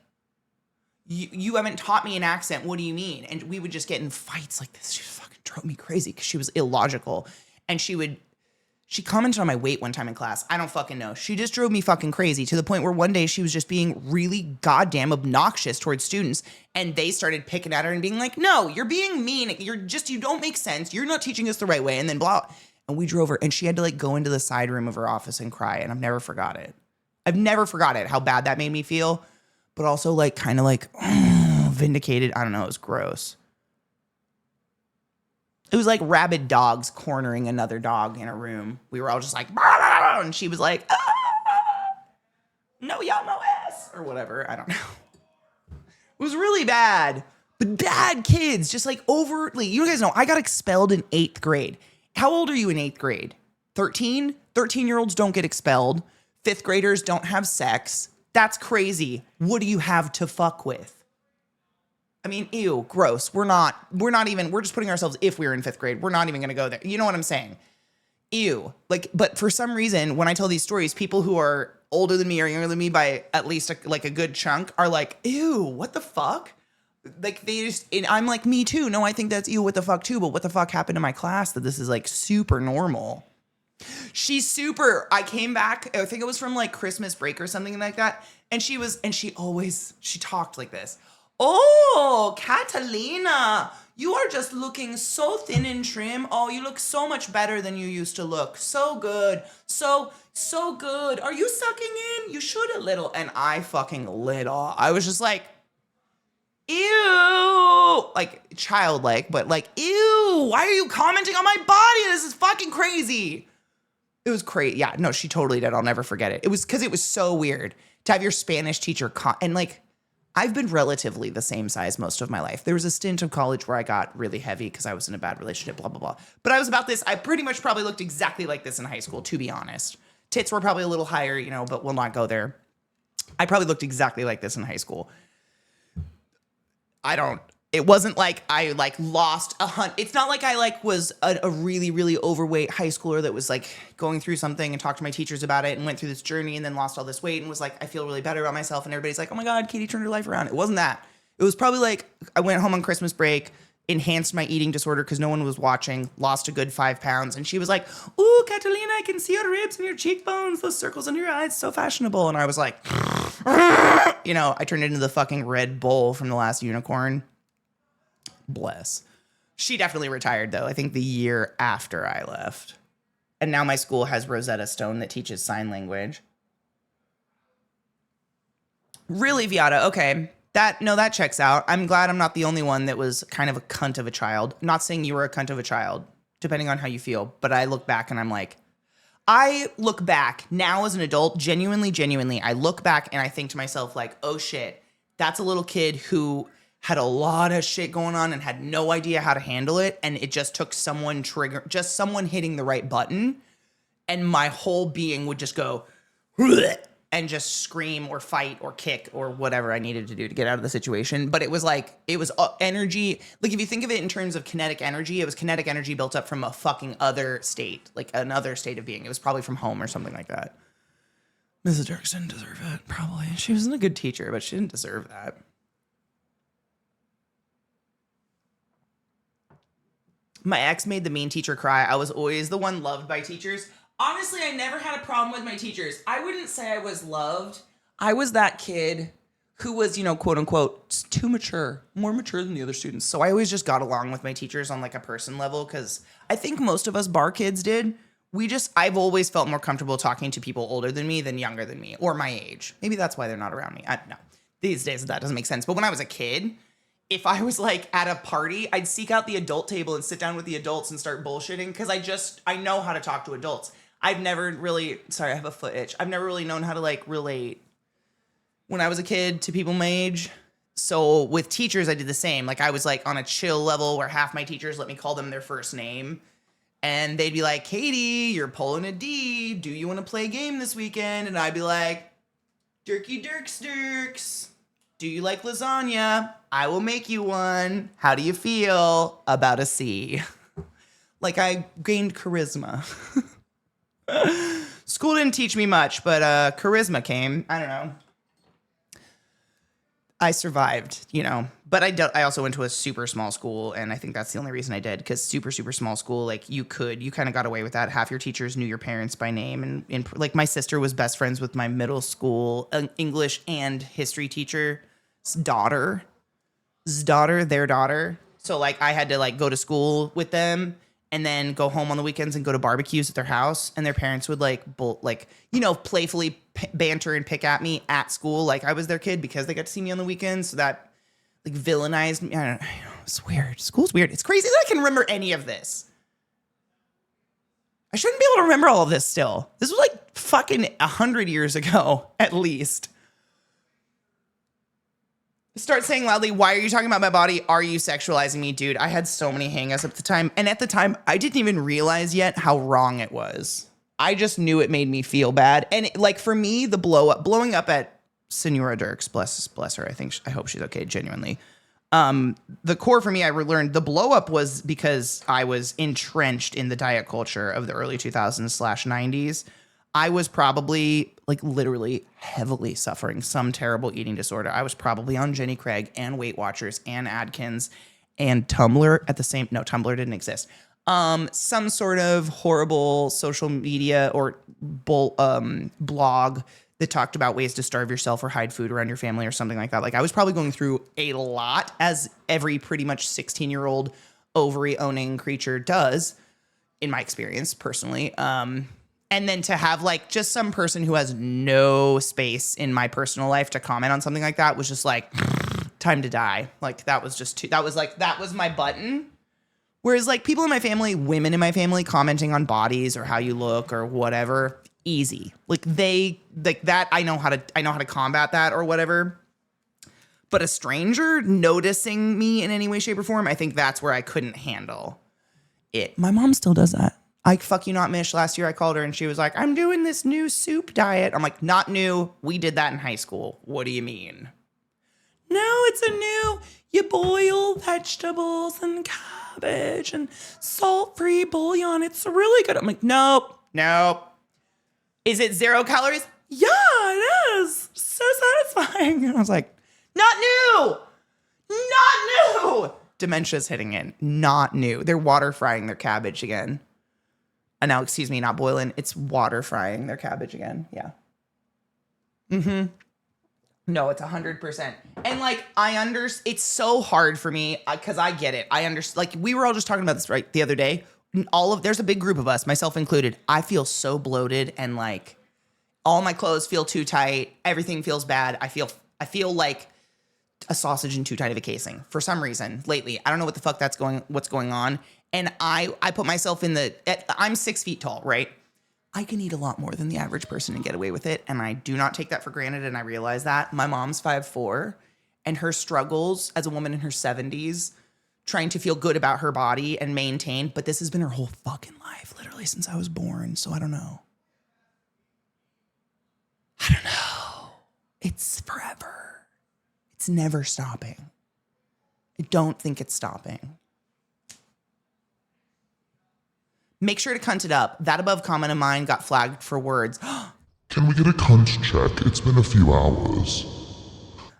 you haven't taught me an accent. What do you mean? And we would just get in fights like this. She fucking drove me crazy because she was illogical. And she commented on my weight one time in class. I don't fucking know. She just drove me fucking crazy to the point where one day she was just being really goddamn obnoxious towards students. And they started picking at her and being like, no, you're being mean. You don't make sense. You're not teaching us the right way. And then blah. And we drove her and she had to like go into the side room of her office and cry. And I've never forgot it. How bad that made me feel. But also like kind of like vindicated. I don't know. It was gross. It was like rabid dogs cornering another dog in a room. We were all just like, bah, bah, bah, and she was like, no, y'all no ass, or whatever. I don't know. It was really bad. But bad kids, just like overtly. You guys know, I got expelled in 8th grade. How old are you in 8th grade? 13? 13-year-olds don't get expelled. 5th graders don't have sex. That's crazy. What do you have to fuck with? I mean, ew, gross. We're just putting ourselves, if we were in 5th grade, we're not even going to go there. You know what I'm saying? Ew. Like, but for some reason, when I tell these stories, people who are older than me or younger than me by at least a good chunk are like, ew, what the fuck? Like and I'm like, me too. No, I think that's ew, what the fuck too. But what the fuck happened to my class that this is like super normal? I came back, I think it was from like Christmas break or something like that. And she talked like this. Oh, Catalina, you are just looking so thin and trim. Oh, you look so much better than you used to look. So good. So good. Are you sucking in? You should a little. And I fucking lit off. I was just like, ew. Like childlike, but like, ew. Why are you commenting on my body? This is fucking crazy. It was crazy. Yeah, no, she totally did. I'll never forget it. It was because it was so weird to have your Spanish teacher and like, I've been relatively the same size most of my life. There was a stint of college where I got really heavy because I was in a bad relationship, blah, blah, blah. But I was about this. I pretty much probably looked exactly like this in high school, to be honest. Tits were probably a little higher, but we'll not go there. I probably looked exactly like this in high school. It wasn't like I like lost it's not like I like was a really, really overweight high schooler that was like going through something and talked to my teachers about it and went through this journey and then lost all this weight and was like, I feel really better about myself. And everybody's like, oh my God, Katie turned her life around. It wasn't that. It was probably like I went home on Christmas break, enhanced my eating disorder because no one was watching, lost a good 5 pounds. And she was like, ooh, Catalina, I can see your ribs and your cheekbones, those circles under your eyes, so fashionable. And I was like, you know, I turned into the fucking Red Bull from The Last Unicorn. Bless. She definitely retired, though, I think the year after I left. And now my school has Rosetta Stone that teaches sign language. Really, Viata? Okay. That checks out. I'm glad I'm not the only one that was kind of a cunt of a child. I'm not saying you were a cunt of a child, depending on how you feel. But I look back and I'm like, I look back now as an adult, genuinely, I look back and I think to myself like, oh shit, that's a little kid who had a lot of shit going on and had no idea how to handle it. And it just took someone hitting the right button. And my whole being would just go and just scream or fight or kick or whatever I needed to do to get out of the situation. But it was energy. Like if you think of it in terms of kinetic energy, it was kinetic energy built up from a fucking other state, like another state of being. It was probably from home or something like that. Mrs. Dirks didn't deserve it, probably. She wasn't a good teacher, but she didn't deserve that. My ex made the mean teacher cry. I was always the one loved by teachers. Honestly, I never had a problem with my teachers. I wouldn't say I was loved. I was that kid who was, you know, quote unquote, too mature, more mature than the other students. So I always just got along with my teachers on like a person level because I think most of us bar kids did. I've always felt more comfortable talking to people older than me than younger than me or my age. Maybe that's why they're not around me. I don't know. These days that doesn't make sense. But when I was a kid, if I was like at a party, I'd seek out the adult table and sit down with the adults and start bullshitting because I know how to talk to adults. I've never really, sorry, I have a foot itch. I've never really known how to like relate when I was a kid to people my age. So with teachers, I did the same. Like I was like on a chill level where half my teachers let me call them their first name. And they'd be like, Katie, you're pulling a D. Do you want to play a game this weekend? And I'd be like, Dirky Dirks. Do you like lasagna? I will make you one. How do you feel about a C? Like I gained charisma. School didn't teach me much, but charisma came. I don't know. I survived, you know. But I also went to a super small school, and I think that's the only reason I did, because super, super small school, like you kind of got away with that. Half your teachers knew your parents by name, and like my sister was best friends with my middle school English and history teacher's daughter. Their daughter. So like I had to like go to school with them and then go home on the weekends and go to barbecues at their house, and their parents would playfully banter and pick at me at school like I was their kid because they got to see me on the weekends. So that like villainized me. I don't know. It's weird. School's weird. It's crazy that I can remember any of this. I shouldn't be able to remember all of this still. This was like fucking 100 years ago, at least. Start saying loudly, why are you talking about my body? Are you sexualizing me? Dude, I had so many hangups at the time. And at the time, I didn't even realize yet how wrong it was. I just knew it made me feel bad. And like for me, the blowing up at Senora Dirks, bless her. I hope she's okay, genuinely. The core for me, I learned the blow up was because I was entrenched in the diet culture of the early 2000s/90s. I was probably like literally heavily suffering some terrible eating disorder. I was probably on Jenny Craig and Weight Watchers and Atkins and Tumblr at the same. No, Tumblr didn't exist. Some sort of horrible social media or blog that talked about ways to starve yourself or hide food around your family or something like that. Like I was probably going through a lot, as every pretty much 16-year-old ovary owning creature does, in my experience personally. And then to have like just some person who has no space in my personal life to comment on something like that was just like time to die. Like that was just that was my button. Whereas like people in my family, women in my family commenting on bodies or how you look or whatever, easy. Like that I know how to combat that or whatever. But a stranger noticing me in any way, shape, or form, I think that's where I couldn't handle it. My mom still does that. I fuck you not Mish. Last year I called her and she was like, I'm doing this new soup diet. I'm like, not new. We did that in high school. What do you mean? No, it's a new, you boil vegetables and cabbage and salt-free bouillon. It's really good. I'm like, nope. Is it 0 calories? Yeah, it is. So satisfying. And I was like, not new. Dementia's hitting in. Not new. They're water frying their cabbage again. Now, excuse me, not boiling. It's water frying their cabbage again. Yeah. No, it's 100%. And like, it's so hard for me because I get it. I understand. Like, we were all just talking about this right the other day. There's a big group of us, myself included. I feel so bloated and like all my clothes feel too tight. Everything feels bad. I feel like a sausage in too tight of a casing for some reason lately. I don't know what the fuck what's going on. And I put myself I'm 6 feet tall, right? I can eat a lot more than the average person and get away with it. And I do not take that for granted. And I realize that. My mom's 5'4", and her struggles as a woman in her 70s, trying to feel good about her body and maintain. But this has been her whole fucking life, literally since I was born. So I don't know. It's forever. It's never stopping. I don't think it's stopping. Make sure to cunt it up. That above comment of mine got flagged for words. Can we get a cunt check? It's been a few hours.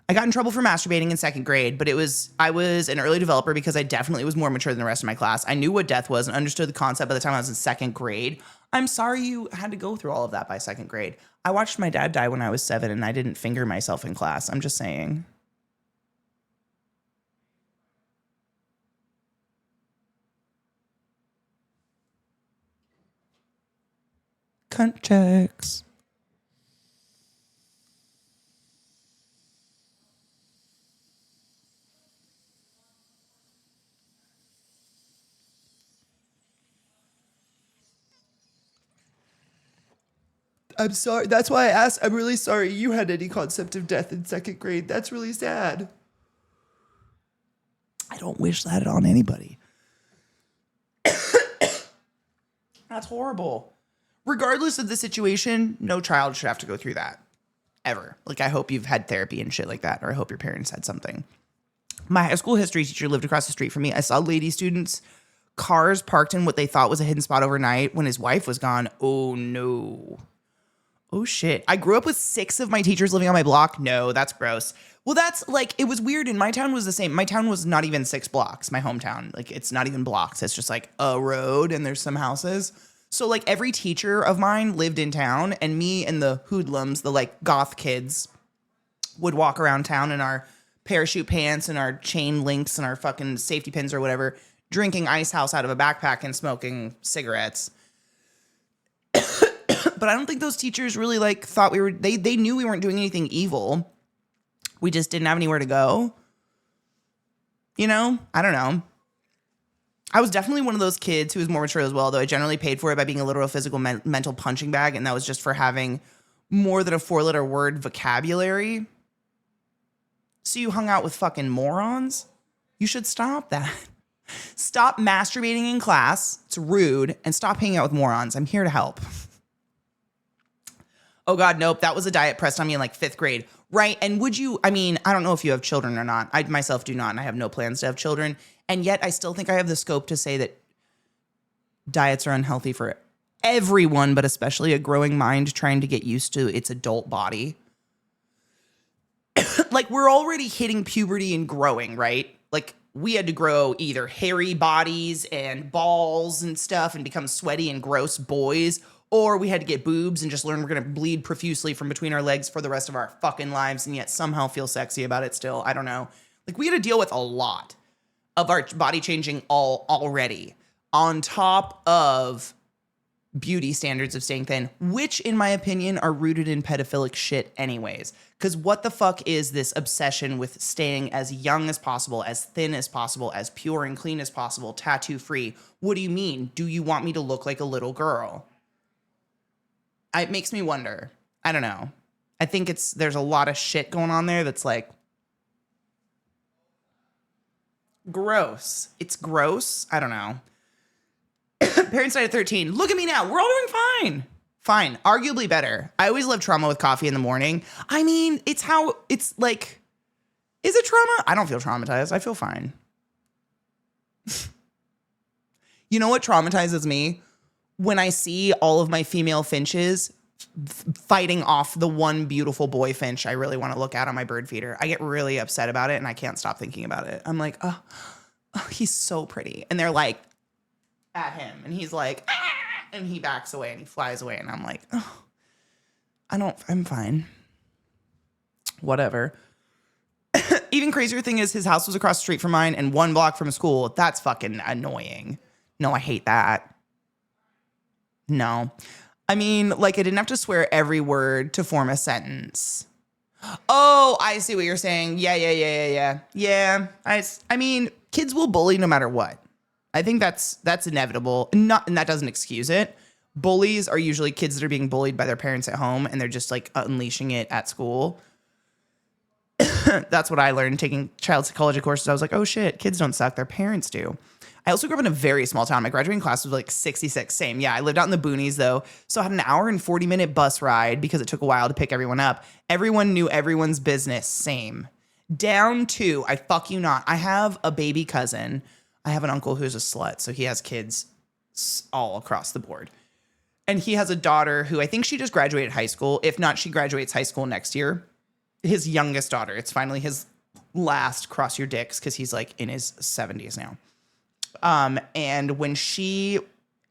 I got in trouble for masturbating in 2nd grade, but I was an early developer because I definitely was more mature than the rest of my class. I knew what death was and understood the concept by the time I was in 2nd grade. I'm sorry you had to go through all of that by 2nd grade. I watched my dad die when I was 7 and I didn't finger myself in class. I'm just saying. Cunt checks. I'm sorry. That's why I asked. I'm really sorry you had any concept of death in 2nd grade. That's really sad. I don't wish that on anybody. That's horrible. Regardless of the situation, no child should have to go through that. Ever. Like, I hope you've had therapy and shit like that, or I hope your parents had something. My high school history teacher lived across the street from me. I saw lady students' cars parked in what they thought was a hidden spot overnight when his wife was gone. Oh, no. Oh, shit. I grew up with 6 of my teachers living on my block. No, that's gross. Well, that's like, it was weird. And my town was the same. My town was not even 6 blocks, my hometown. Like, it's not even blocks. It's just like a road and there's some houses. So like every teacher of mine lived in town, and me and the hoodlums, the like goth kids, would walk around town in our parachute pants and our chain links and our fucking safety pins or whatever, drinking Ice House out of a backpack and smoking cigarettes. But I don't think those teachers really like thought they knew we weren't doing anything evil. We just didn't have anywhere to go. You know? I don't know. I was definitely one of those kids who was more mature as well, though I generally paid for it by being a literal physical mental punching bag, and that was just for having more than a 4-letter word vocabulary. So you hung out with fucking morons? You should stop that. Stop masturbating in class. It's rude. And stop hanging out with morons. I'm here to help. Oh God, nope. That was a diet pressed on me in like 5th grade. Right. And I don't know if you have children or not. I myself do not, and I have no plans to have children. And yet I still think I have the scope to say that diets are unhealthy for everyone, but especially a growing mind trying to get used to its adult body. Like, we're already hitting puberty and growing, right? Like, we had to grow either hairy bodies and balls and stuff and become sweaty and gross boys, or we had to get boobs and just learn we're going to bleed profusely from between our legs for the rest of our fucking lives and yet somehow feel sexy about it still. I don't know. Like, we had to deal with a lot of our body changing already on top of beauty standards of staying thin, which in my opinion are rooted in pedophilic shit anyways. Because what the fuck is this obsession with staying as young as possible, as thin as possible, as pure and clean as possible, tattoo free? What do you mean? Do you want me to look like a little girl? It makes me wonder. I don't know. I think there's a lot of shit going on there that's like gross. It's gross. I don't know. Parents died at 13. Look at me now. We're all doing fine. Fine. Arguably better. I always love trauma with coffee in the morning. I mean, it's like, is it trauma? I don't feel traumatized. I feel fine. You know what traumatizes me? When I see all of my female finches fighting off the one beautiful boy finch I really want to look at on my bird feeder. I get really upset about it and I can't stop thinking about it. I'm like, oh, he's so pretty. And they're like at him and he's like, ah! And he backs away and he flies away. And I'm like, oh, I'm fine. Whatever. Even crazier thing is his house was across the street from mine and 1 block from school. That's fucking annoying. No, I hate that. No. I mean, like, I didn't have to swear every word to form a sentence. Oh, I see what you're saying. Yeah. Yeah, I mean, kids will bully no matter what. I think that's inevitable. And that doesn't excuse it. Bullies are usually kids that are being bullied by their parents at home, and they're just, like, unleashing it at school. That's what I learned taking child psychology courses. I was like, oh, shit, kids don't suck. Their parents do. I also grew up in a very small town. My graduating class was like 66. Same. Yeah, I lived out in the boonies, though. So I had an hour and 40-minute bus ride because it took a while to pick everyone up. Everyone knew everyone's business. Same. Down to, I fuck you not, I have a baby cousin. I have an uncle who's a slut, so he has kids all across the board. And he has a daughter who I think she just graduated high school. If not, she graduates high school next year. His youngest daughter. It's finally his last cross your dicks because he's like in his 70s now. And when she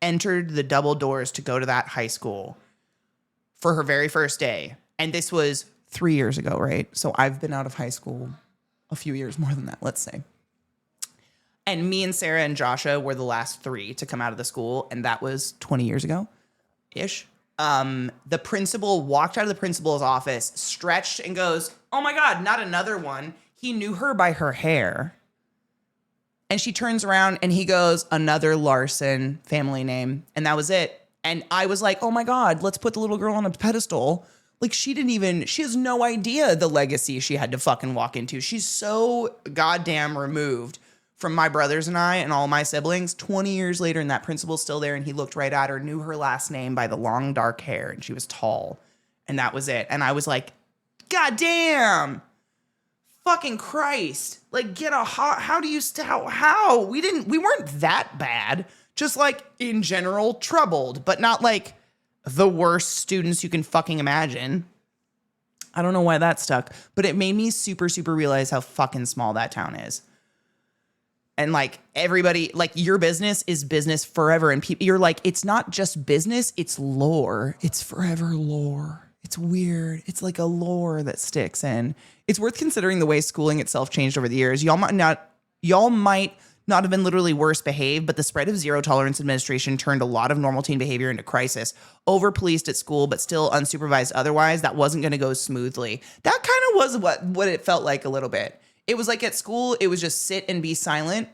entered the double doors to go to that high school for her very first day, and this was 3 years ago, right? So I've been out of high school a few years more than that, let's say. And me and Sarah and Joshua were the last 3 to come out of the school, and that was 20 years ago-ish. The principal walked out of the principal's office, stretched, and goes, oh my God, not another one. He knew her by her hair. And she turns around and he goes, another Larson, family name. And that was it. And I was like, oh my God, let's put the little girl on a pedestal. Like she has no idea the legacy she had to fucking walk into. She's so goddamn removed from my brothers and I and all my siblings. 20 years later, and that principal's still there, and he looked right at her, knew her last name by the long dark hair, and she was tall. And that was it. And I was like, God damn. Fucking Christ. Like, how do you, how? We weren't that bad. Just like, in general, troubled, but not like the worst students you can fucking imagine. I don't know why that stuck, but it made me super, super realize how fucking small that town is. And like everybody, like your business is business forever. And people, you're like, it's not just business, it's lore. It's forever lore. It's weird. It's like a lore that sticks in. It's worth considering the way schooling itself changed over the years. Y'all might not have been literally worse behaved, but the spread of zero tolerance administration turned a lot of normal teen behavior into crisis. Over-policed at school, but still unsupervised otherwise. That wasn't going to go smoothly. That kind of was what it felt like a little bit. It was like at school, it was just sit and be silent.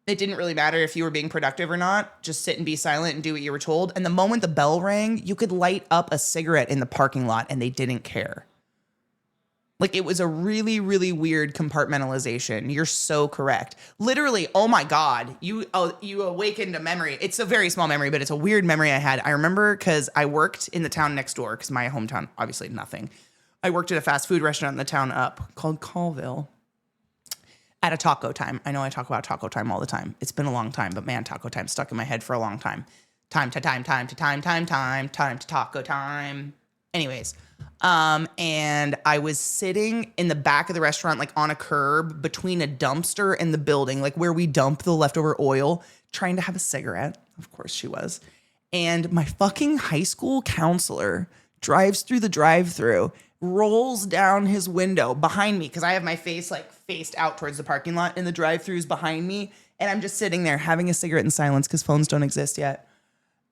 It didn't really matter if you were being productive or not. Just sit and be silent and do what you were told. And the moment the bell rang, you could light up a cigarette in the parking lot and they didn't care. Like it was a really, really weird compartmentalization. You're so correct. Literally, oh my God, you awakened a memory. It's a very small memory, but it's a weird memory I had. I remember because I worked in the town next door because my hometown, obviously nothing. I worked at a fast food restaurant in the town up called Colville. At a taco time. I know I talk about taco time all the time. It's been a long time, but man, taco time stuck in my head for a long time. Time to taco time. Anyways, and I was sitting in the back of the restaurant, like on a curb between a dumpster and the building, like where we dump the leftover oil, trying to have a cigarette. Of course she was. And my fucking high school counselor drives through the drive-thru, rolls down his window behind me because I have my face like faced out towards the parking lot and the drive-thru is behind me. And I'm just sitting there having a cigarette in silence because phones don't exist yet.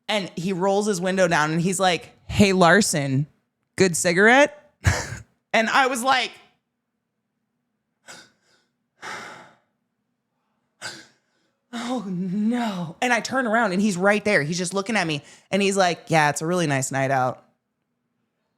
And he rolls his window down and he's like, hey, Larson, good cigarette? And I was like, oh no. And I turn around and he's right there. He's just looking at me and he's like, yeah, it's a really nice night out.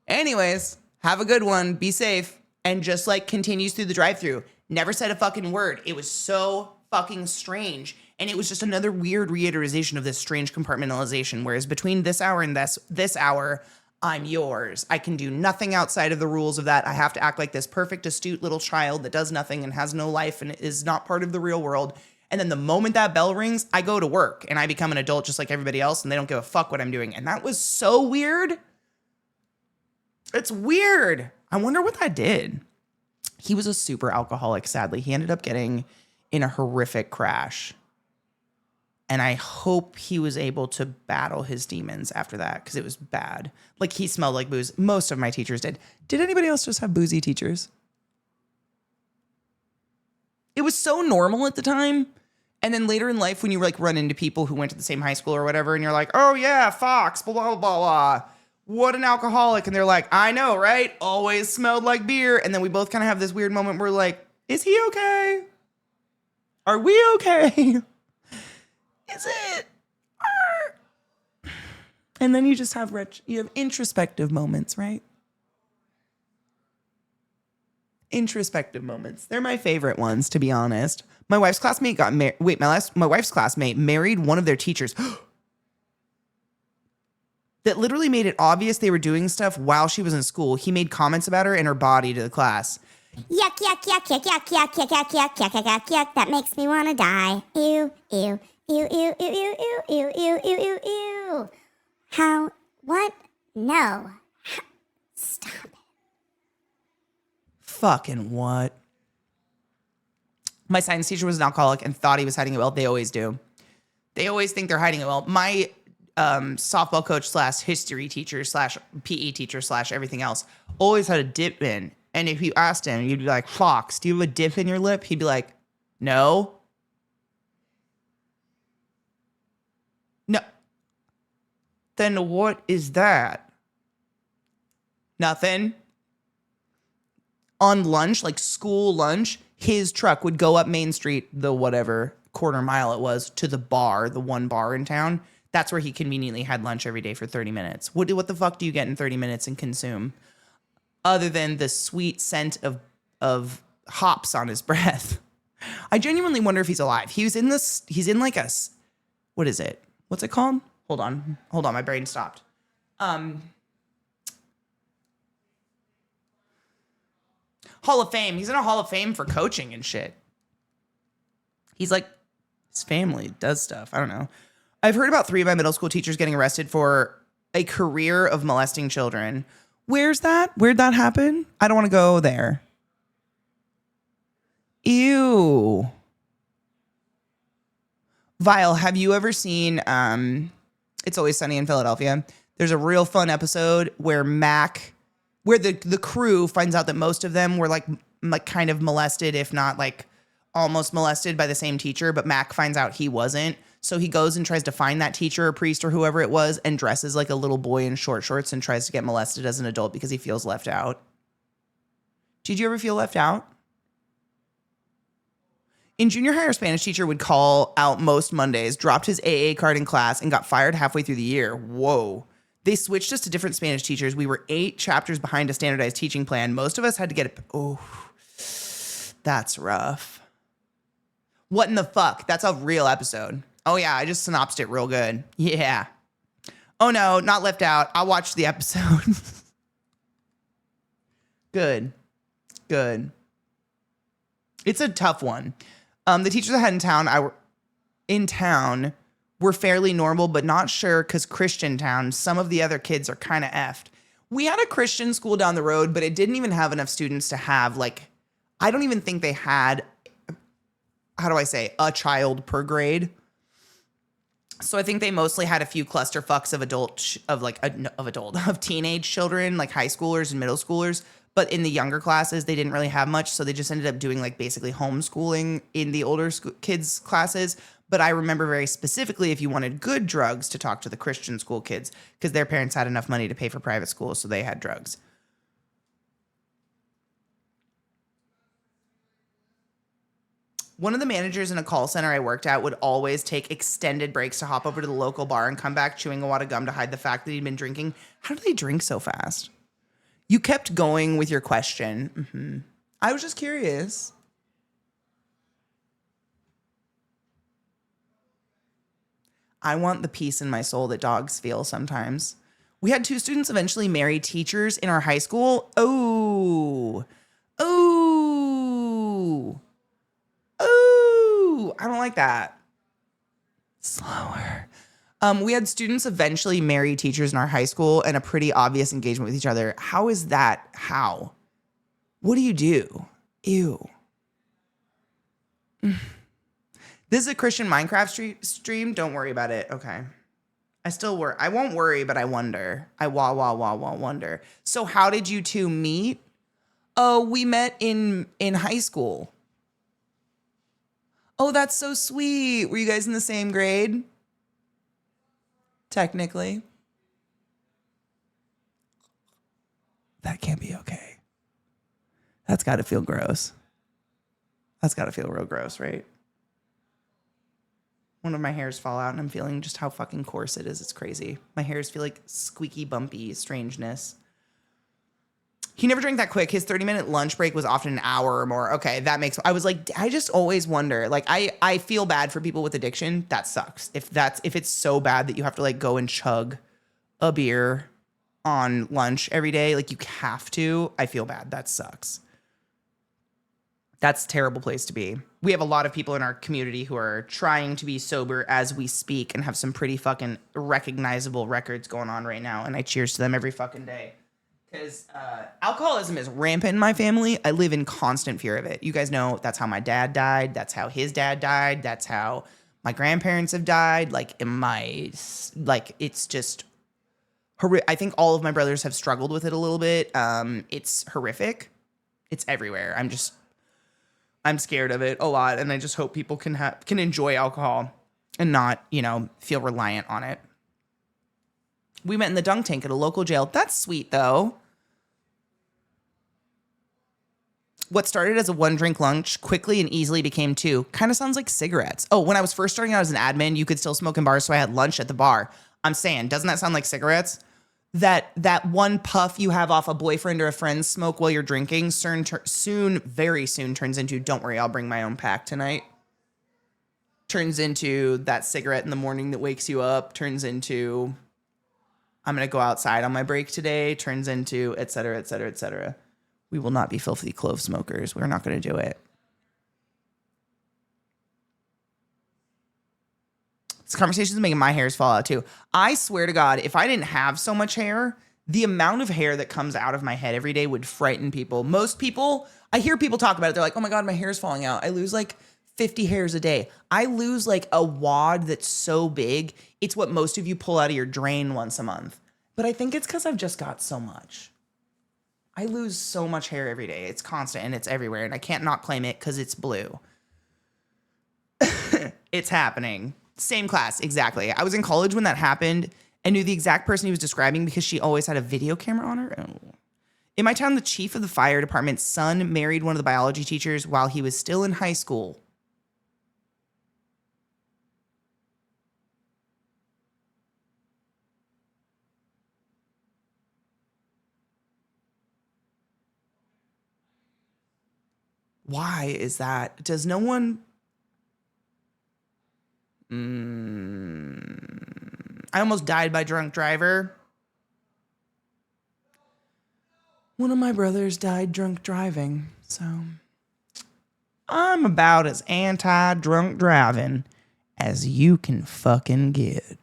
Anyways, have a good one. Be safe. And just like continues through the drive-thru. Never said a fucking word. It was so fucking strange. And it was just another weird reiteration of this strange compartmentalization, whereas between this hour and this hour, I'm yours. I can do nothing outside of the rules of that. I have to act like this perfect, astute little child that does nothing and has no life and is not part of the real world. And then the moment that bell rings, I go to work and I become an adult just like everybody else, and they don't give a fuck what I'm doing. And that was so weird. It's weird. I wonder what that did. He was a super alcoholic, sadly. He ended up getting in a horrific crash. And I hope he was able to battle his demons after that, because it was bad. Like, he smelled like booze. Most of my teachers did. Did anybody else just have boozy teachers? It was so normal at the time. And then later in life, when you like run into people who went to the same high school or whatever, and you're like, oh yeah, Fox, blah, blah, blah, blah. What an alcoholic. And they're like, I know, right? Always smelled like beer. And then we both kind of have this weird moment where like, is he okay? Are we okay? Is it? And then you just have introspective moments, right? Introspective moments. They're my favorite ones, to be honest. My wife's classmate got married. My wife's classmate married one of their teachers. That literally made it obvious they were doing stuff while she was in school. He made comments about her and her body to the class. Yuck, yuck, yuck, yuck, yuck, yuck, yuck, yuck, yuck, yuck, yuck, yuck, yuck. That makes me want to die. Ew, ew, ew, ew, ew, ew, ew, ew, ew, ew, ew, ew. How? What? No. Stop it. Fucking what? My science teacher was an alcoholic and thought he was hiding it well. They always do. They always think they're hiding it well. My softball coach / history teacher / PE teacher / everything else always had a dip in. And if you asked him, you'd be like, Fox, do you have a dip in your lip? He'd be like, no. No. Then what is that? Nothing. On lunch, like school lunch, his truck would go up Main Street, the whatever quarter mile it was, to the bar, the one bar in town. That's where he conveniently had lunch every day for 30 minutes. What the fuck do you get in 30 minutes and consume? Other than the sweet scent of hops on his breath. I genuinely wonder if he's alive. He's in like a, what is it? What's it called? Hold on, my brain stopped. Hall of Fame. He's in a Hall of Fame for coaching and shit. He's like, his family does stuff. I don't know. I've heard about 3 of my middle school teachers getting arrested for a career of molesting children. Where's that? Where'd that happen? I don't want to go there. Ew. Vile, have you ever seen It's Always Sunny in Philadelphia? There's a real fun episode where the crew finds out that most of them were like kind of molested, if not like almost molested by the same teacher, but Mac finds out he wasn't. So he goes and tries to find that teacher or priest or whoever it was and dresses like a little boy in short shorts and tries to get molested as an adult because he feels left out. Did you ever feel left out? In junior high, our Spanish teacher would call out most Mondays, dropped his AA card in class, and got fired halfway through the year. Whoa. They switched us to different Spanish teachers. We were 8 chapters behind a standardized teaching plan. Most of us had to get it. Oh, that's rough. What in the fuck? That's a real episode. Oh, yeah, I just synopsed it real good. Yeah. Oh, no, not left out. I watched the episode. Good. It's a tough one. The teachers I had in town were fairly normal, but not sure because Christian town, some of the other kids are kind of effed. We had a Christian school down the road, but it didn't even have enough students to have, like, I don't even think they had, a child per grade. So I think they mostly had a few clusterfucks of teenage children, like high schoolers and middle schoolers. But in the younger classes, they didn't really have much. So they just ended up doing like basically homeschooling in the older kids' classes. But I remember very specifically if you wanted good drugs to talk to the Christian school kids because their parents had enough money to pay for private schools. So they had drugs. One of the managers in a call center I worked at would always take extended breaks to hop over to the local bar and come back chewing a wad of gum to hide the fact that he'd been drinking. How do they drink so fast? You kept going with your question. Mm-hmm. I was just curious. I want the peace in my soul that dogs feel sometimes. We had 2 students eventually marry teachers in our high school. Oh, I don't like that. Slower. We had students eventually marry teachers in our high school and a pretty obvious engagement with each other. How is that? How? What do you do? Ew. This is a Christian Minecraft stream. Don't worry about it. Okay. I still worry. I won't worry, but I wonder. I wonder. So how did you 2 meet? Oh, we met in high school. Oh, that's so sweet. Were you guys in the same grade? Technically. That can't be okay. That's got to feel gross. That's got to feel real gross, right? One of my hairs fall out and I'm feeling just how fucking coarse it is. It's crazy. My hairs feel like squeaky, bumpy strangeness. He never drank that quick. His 30-minute lunch break was often an hour or more. Okay, that makes... I was like, I just always wonder. Like, I feel bad for people with addiction. That sucks. If it's so bad that you have to, like, go and chug a beer on lunch every day, like, you have to, I feel bad. That sucks. That's a terrible place to be. We have a lot of people in our community who are trying to be sober as we speak and have some pretty fucking recognizable records going on right now. And I cheers to them every fucking day. Because alcoholism is rampant in my family. I live in constant fear of it. You guys know that's how my dad died. That's how his dad died. That's how my grandparents have died. Like, it's just horrific. I think all of my brothers have struggled with it a little bit. It's horrific. It's everywhere. I'm scared of it a lot. And I just hope people can enjoy alcohol and not, feel reliant on it. We met in the dunk tank at a local jail. That's sweet, though. What started as a 1-drink lunch quickly and easily became 2. Kind of sounds like cigarettes. Oh, when I was first starting out as an admin, you could still smoke in bars, so I had lunch at the bar. I'm saying, doesn't that sound like cigarettes? That one puff you have off a boyfriend or a friend's smoke while you're drinking very soon turns into, don't worry, I'll bring my own pack tonight. Turns into that cigarette in the morning that wakes you up. Turns into, I'm going to go outside on my break today. Turns into, et cetera, et cetera, et cetera. We will not be filthy clove smokers. We're not going to do it. This conversation is making my hairs fall out too. I swear to God, if I didn't have so much hair, the amount of hair that comes out of my head every day would frighten people. Most people, I hear people talk about it. They're like, oh my God, my hair's falling out. I lose like 50 hairs a day. I lose like a wad that's so big. It's what most of you pull out of your drain once a month. But I think it's because I've just got so much. I lose so much hair every day. It's constant and it's everywhere. And I can't not claim it because it's blue. It's happening. Same class, exactly. I was in college when that happened and knew the exact person he was describing because she always had a video camera on her. Oh. In my town, the chief of the fire department's son married one of the biology teachers while he was still in high school. Why is that? Does no one... I almost died by drunk driver. One of my brothers died drunk driving, so I'm about as anti-drunk driving as you can fucking get.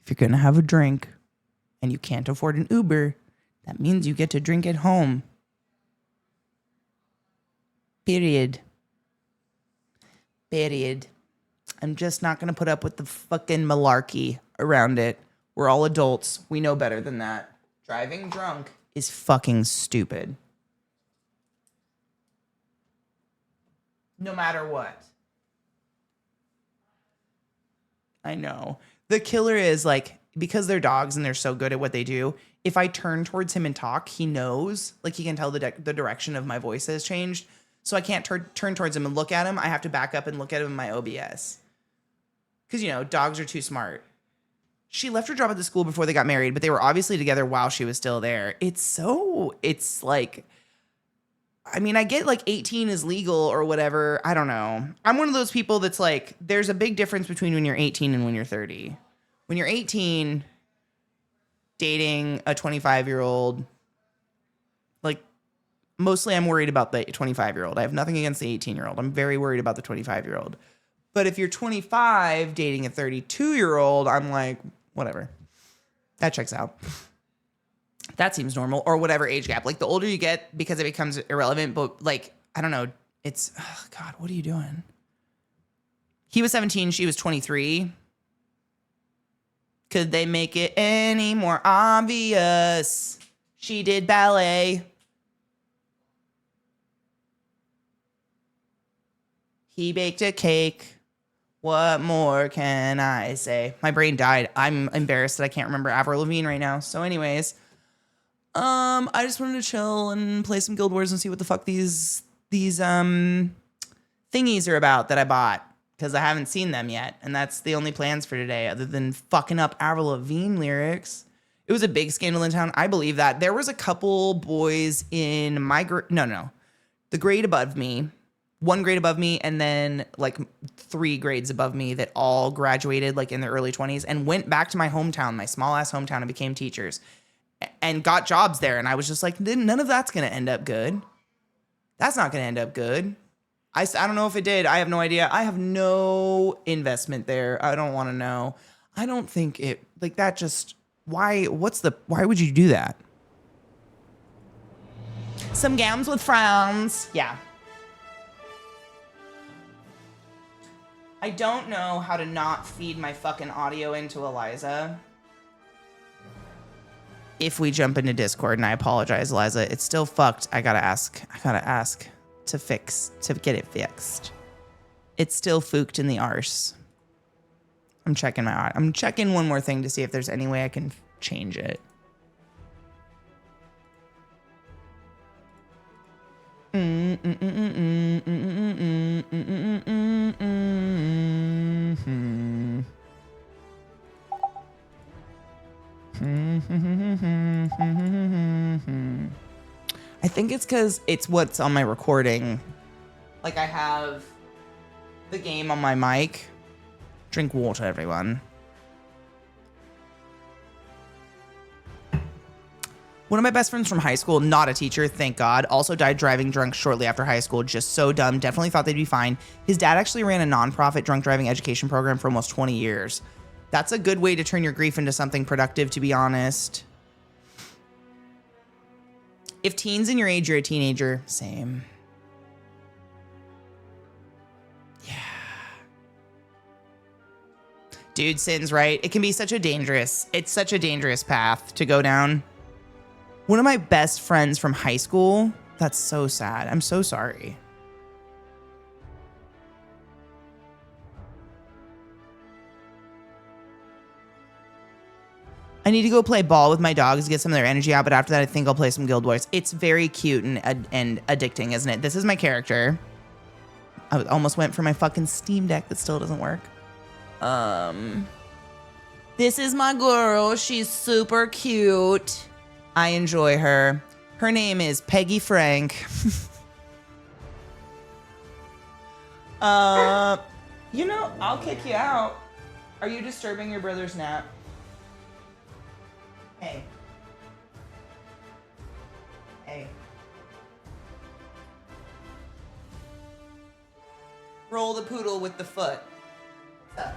If you're gonna have a drink and you can't afford an Uber, that means you get to drink at home. Period. I'm just not going to put up with the fucking malarkey around it. We're all adults. We know better than that. Driving drunk is fucking stupid. No matter what. I know. The killer is like, because they're dogs and they're so good at what they do, if I turn towards him and talk, he knows, like he can tell the direction of my voice has changed. So I can't turn towards him and look at him. I have to back up and look at him in my OBS. Because, dogs are too smart. She left her job at the school before they got married, but they were obviously together while she was still there. It's like, I mean, I get like 18 is legal or whatever. I don't know. I'm one of those people that's like, there's a big difference between when you're 18 and when you're 30. When you're 18, dating a 25-year-old, like, mostly I'm worried about the 25-year-old. I have nothing against the 18-year-old. I'm very worried about the 25-year-old. But if you're 25 dating a 32-year-old, I'm like, whatever. That checks out. That seems normal, or whatever age gap. Like the older you get, because it becomes irrelevant, but like, I don't know. It's, oh God, what are you doing? He was 17, she was 23. Could they make it any more obvious? She did ballet. He baked a cake. What more can I say? My brain died. I'm embarrassed that I can't remember Avril Lavigne right now. So anyways, I just wanted to chill and play some Guild Wars and see what the fuck these thingies are about that I bought, because I haven't seen them yet. And that's the only plans for today, other than fucking up Avril Lavigne lyrics. It was a big scandal in town. I believe that. There was a couple boys in my the grade above me, one grade above me, and then like 3 grades above me that all graduated like in their early 20s and went back to my hometown, my small ass hometown, and became teachers and got jobs there. And I was just like, none of that's going to end up good. That's not going to end up good. I don't know if it did. I have no idea. I have no investment there. I don't want to know. I don't think it, like, that just, why would you do that? Some gams with frowns. Yeah. I don't know how to not feed my fucking audio into Eliza. If we jump into Discord, and I apologize, Eliza, it's still fucked. I gotta ask to get it fixed. It's still fooked in the arse. I'm checking one more thing to see if there's any way I can change it. I think it's because it's what's on my recording. Like, I have the game on my mic. Drink water, everyone. One of my best friends from high school, not a teacher, thank God, also died driving drunk shortly after high school. Just so dumb. Definitely thought they'd be fine. His dad actually ran a nonprofit drunk driving education program for almost 20 years. That's a good way to turn your grief into something productive, to be honest. If teens in your age, you're a teenager, same. Yeah. Dude, Sin's right. It can be such a dangerous path to go down. One of my best friends from high school, that's so sad. I'm so sorry. I need to go play ball with my dogs to get some of their energy out, but after that, I think I'll play some Guild Wars. It's very cute and addicting, isn't it? This is my character. I almost went for my fucking Steam Deck that still doesn't work. This is my girl. She's super cute. I enjoy her. Her name is Peggy Frank. I'll kick you out. Are you disturbing your brother's nap? Hey. Roll the poodle with the foot. What's up?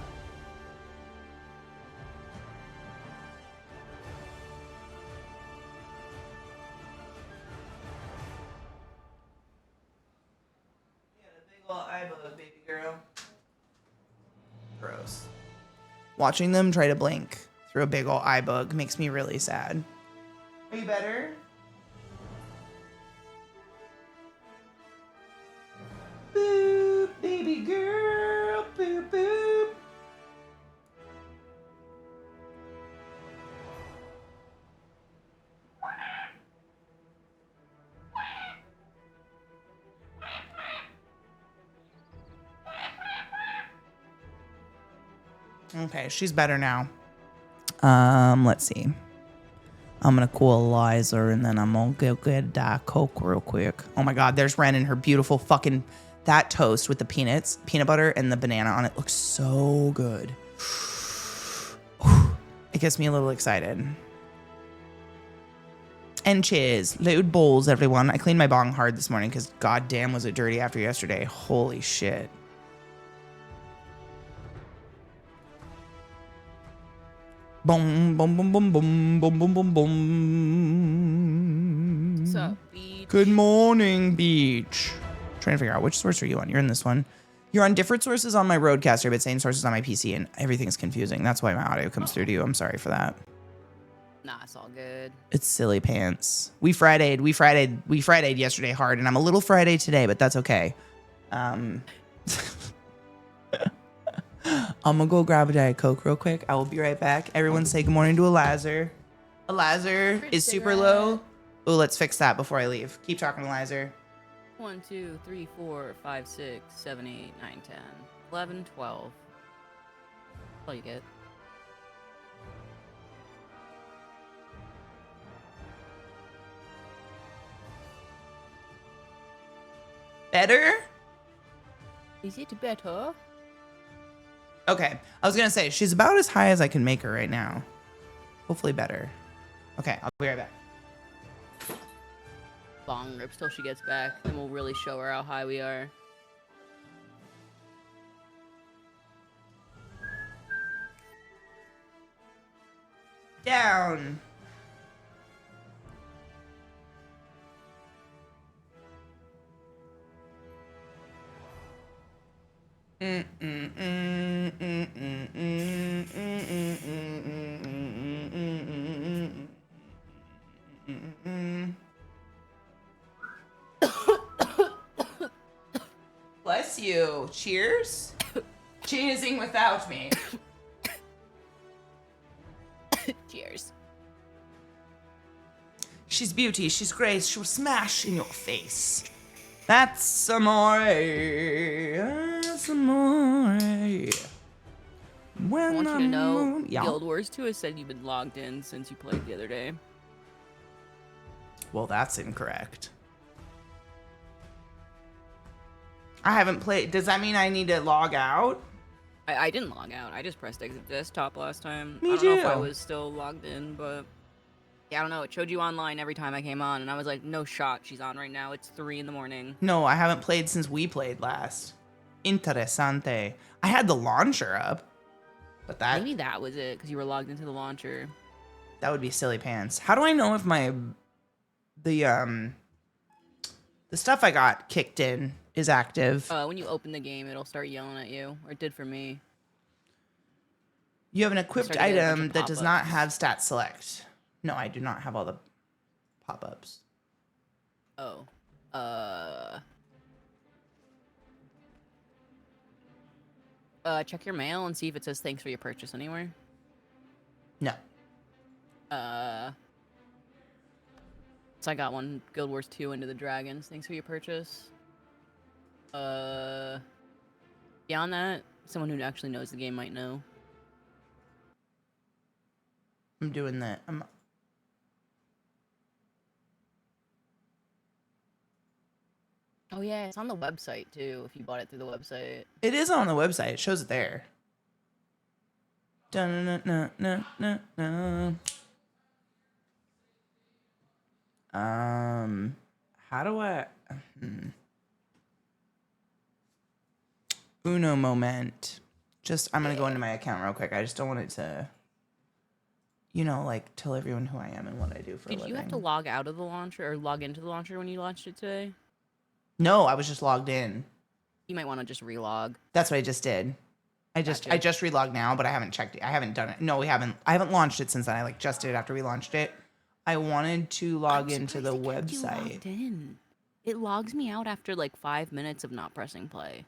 You got a big ol' eye bug, baby girl. Gross. Watching them try to blink through a big ol' eye bug makes me really sad. Are you better? Boop, baby girl, boop, boop. Okay, she's better now. Let's see. I'm gonna cool Eliza and then I'm gonna go get a Diet Coke real quick. Oh my God, there's Ren and her beautiful fucking, that toast with the peanut butter and the banana on it looks so good. It gets me a little excited. And cheers. Load bowls, everyone. I cleaned my bong hard this morning because goddamn was it dirty after yesterday. Holy shit. Boom, boom, boom, boom, boom, boom, boom, boom, boom. What's up, Beach? Good morning, Beach. Trying to figure out which source are you on. You're in this one. You're on different sources on my Rodecaster, but same sources on my PC, and everything's confusing. That's why my audio comes through to you. I'm sorry for that. Nah, it's all good. It's silly pants. We Friday'd yesterday hard, and I'm a little Friday today, but that's okay. I'm gonna go grab a Diet Coke real quick. I will be right back. Everyone say good morning to Eliza. Eliza is super low. Oh, let's fix that before I leave. Keep talking, Eliza. 1, 2, 3, 4, 5, 6, 7, 8, 9, 10, 11, 12. That's all you get. Better? Is it better? Okay. I was gonna say, she's about as high as I can make her right now. Hopefully better. Okay, I'll be right back. Bong rips till she gets back, then we'll really show her how high we are. Down. Bless you. Cheers. Cheersing without me. Cheers. She's beauty. She's grace. She'll smash in your face. That's amore. That's amore. I When want you to know, yeah. Guild Wars 2 has said you've been logged in since you played the other day. Well, that's incorrect. I haven't played. Does that mean I need to log out? I didn't log out. I just pressed exit desktop last time. Me I don't know if I too. was still logged in, but yeah, I don't know. It showed you online every time I came on, and I was like, no shot. She's on right now. It's 3 in the morning. No, I haven't played since we played last. Interessante. I had the launcher up, but that Maybe that was it, because you were logged into the launcher. that would be silly pants. How do I know if the stuff I got kicked in is active? When you open the game, it'll start yelling at you, or it did for me. You have an equipped started getting a bunch item of that does not pop-ups. have stat select. No, I do not have all the pop-ups. Oh. Check your mail and see if it says thanks for your purchase anywhere. No. So I got one Guild Wars 2 into the Dragons. Thanks for your purchase. Beyond that, someone who actually knows the game might know. I'm doing that. Oh yeah, it's on the website too, if you bought it through the website. It is on the website. It shows it there. Dun-dun-dun-dun-dun-dun-dun. How do I? Uno moment. I'm gonna go into my account real quick. I just don't want it to, like tell everyone who I am and what I do for a Did living. you have to log out of the launcher or log into the launcher when you launched it today? No, I was just logged in. You might want to just relog. That's what I just did. I just relogged now, but I haven't checked it. I haven't done it. No, we haven't. I haven't launched it since then. I just did it after we launched it. I wanted to log into the website. Logged in. It logs me out after like 5 minutes of not pressing play.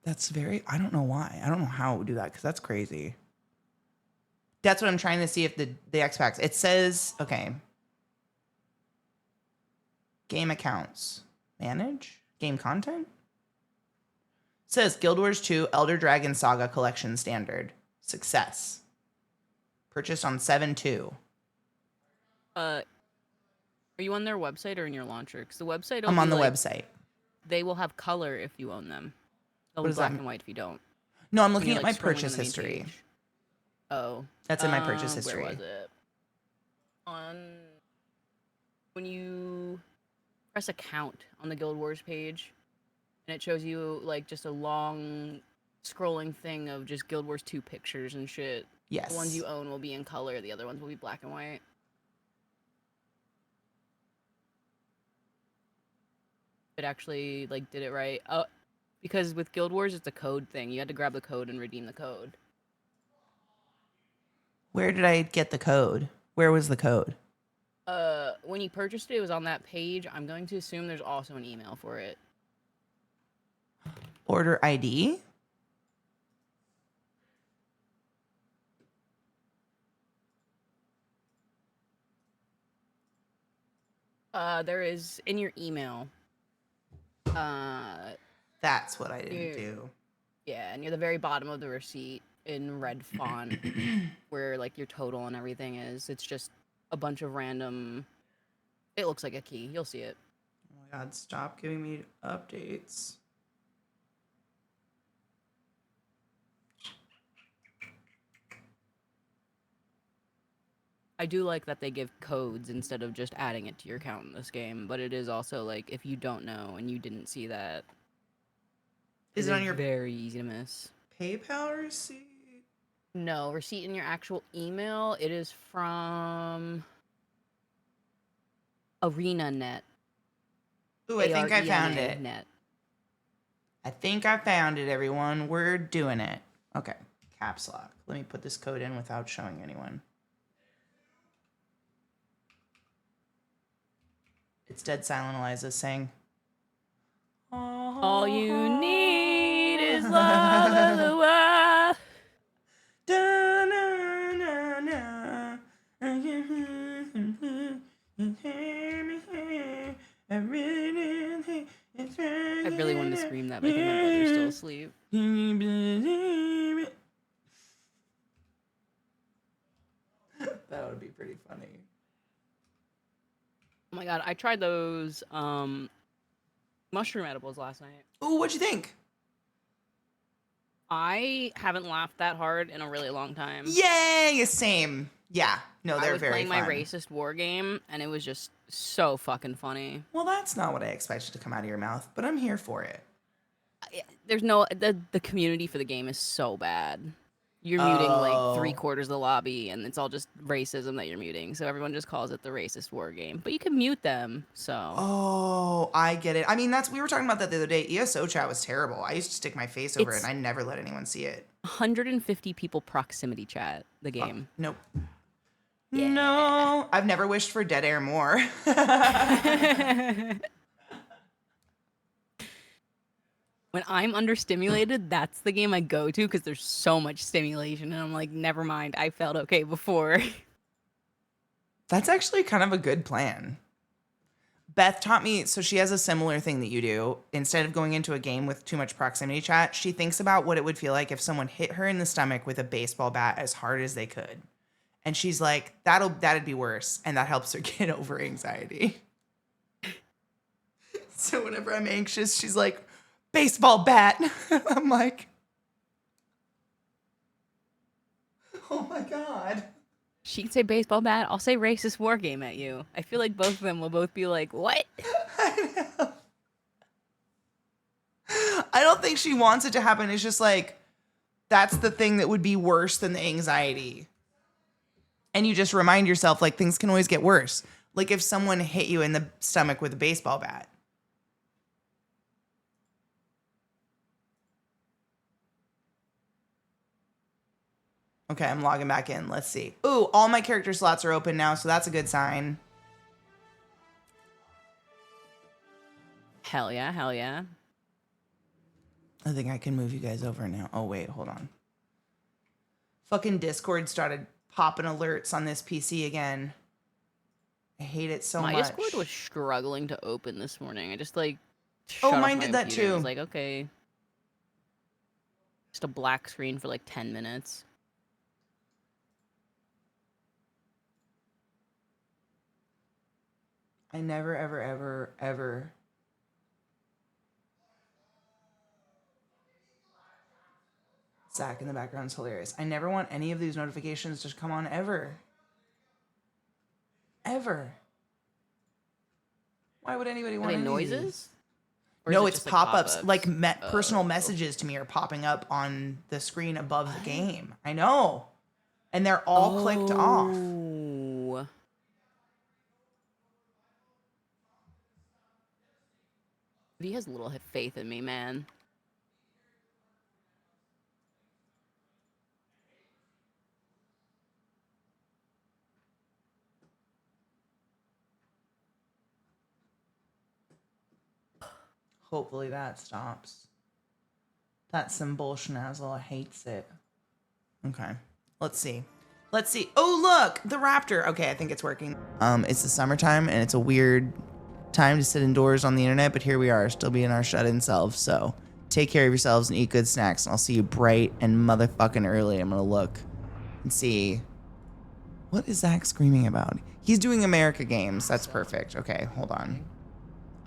That's I don't know why. I don't know how it would do that because that's crazy. That's what I'm trying to see if the X packs. It says, okay. Game accounts. Manage? Game content? It says Guild Wars 2 Elder Dragon Saga Collection Standard. Success. Purchased on 7/2. Are you on their website or in your launcher? Because the website, I'm on the like, website. They will have color if you own them. They'll What be does that black mean? and white if you don't. No, I'm When looking you're, at like, my scrolling on purchase the main history. page. Oh. That's in my purchase Where history. was it? When you press account on the Guild Wars page, and it shows you, like, just a long scrolling thing of just Guild Wars 2 pictures and shit. Yes. The ones you own will be in color, the other ones will be black and white. It actually, like, did it right. Oh, because with Guild Wars, it's a code thing. You had to grab the code and redeem the code. Where did I get the code? Where was the code? When you purchased it, it was on that page. I'm going to assume there's also an email for it. Order ID? There is in your email. That's what I didn't do. Yeah, near the very bottom of the receipt in red font, where like your total and everything is. It's just a bunch of random. It looks like a key. You'll see it. Oh my god, stop giving me updates. I do like that they give codes instead of just adding it to your account in this game, but it is also like if you don't know and you didn't see that, Is it on your very easy to miss. PayPal receipt? No, receipt in your actual email. It is from ArenaNet. Ooh, I think I found ARENA it. Net. I think I found it, everyone. We're doing it. Okay, caps lock. Let me put this code in without showing anyone. It's dead silent, Eliza's saying. All you need is love of the world. I really wanted to scream that, but I think my brother's still asleep. That would be pretty funny. Oh my god, I tried those mushroom edibles last night. Ooh, what'd you think? I haven't laughed that hard in a really long time. Yay! Same. Yeah. No, they're I was very playing fun. my racist war game, and it was just so fucking funny. Well, that's not what I expected to come out of your mouth, but I'm here for it. There's no the community for the game is so bad. You're muting like 3/4 of the lobby, and it's all just racism that you're muting. So everyone just calls it the racist war game. But you can mute them. So Oh, I get it. I mean, we were talking about that the other day. ESO chat was terrible. I used to stick my face over it, and I never let anyone see it. 150 people proximity chat the game. Nope. Yeah. No, I've never wished for dead air more. When I'm understimulated, that's the game I go to because there's so much stimulation, and I'm like, never mind, I felt okay before. That's actually kind of a good plan. Beth taught me, so she has a similar thing that you do. Instead of going into a game with too much proximity chat, she thinks about what it would feel like if someone hit her in the stomach with a baseball bat as hard as they could. And she's like, that'd be worse. And that helps her get over anxiety. So whenever I'm anxious, she's like, baseball bat. I'm like, oh my God. She can say baseball bat, I'll say racist war game at you. I feel like both of them will both be like, what? I know. I don't think she wants it to happen. It's just like, that's the thing that would be worse than the anxiety. And you just remind yourself, like, things can always get worse. Like if someone hit you in the stomach with a baseball bat. Okay, I'm logging back in. Let's see. Ooh, all my character slots are open now, so that's a good sign. Hell yeah, hell yeah. I think I can move you guys over now. Oh, wait, hold on. Fucking Discord started popping alerts on this PC again. I hate it so much. My Discord was struggling to open this morning. I just like shut Oh, off mine my did that computer and too. was like, okay. Just a black screen for like 10 minutes. I never, ever, ever, ever. Zach in the background is hilarious. I never want any of these notifications to come on ever. Ever. Why would anybody Are want they any of these? noises? Or is No, it it's just, pop-ups. Like pop-ups? personal messages to me are popping up on the screen above the game. I know. And they're all clicked off. Oh. He has little faith in me, man. Hopefully that stops. That symbol schnazzle hates it. Okay. Let's see. Let's see. Oh, look! The raptor. Okay, I think it's working. It's the summertime, and it's a weird time to sit indoors on the internet, but here we are, still being our shut-in selves. So take care of yourselves and eat good snacks, and I'll see you bright and motherfucking early. I'm gonna look and see. What is Zach screaming about? He's doing America games. That's perfect. Okay, hold on.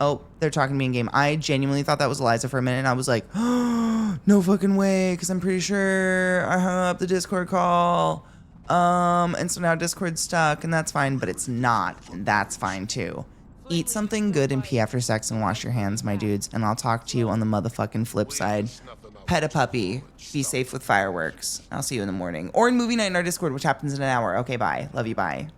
Oh, they're talking to me in game. I genuinely thought that was Eliza for a minute, and I was like, oh, no fucking way, because I'm pretty sure I hung up the Discord call. And so now Discord's stuck, and that's fine, but it's not, and that's fine too. Eat something good and pee after sex and wash your hands, my dudes, and I'll talk to you on the motherfucking flip side. Pet a puppy. Be safe with fireworks. I'll see you in the morning. Or in movie night in our Discord, which happens in an hour. Okay, bye. Love you, bye.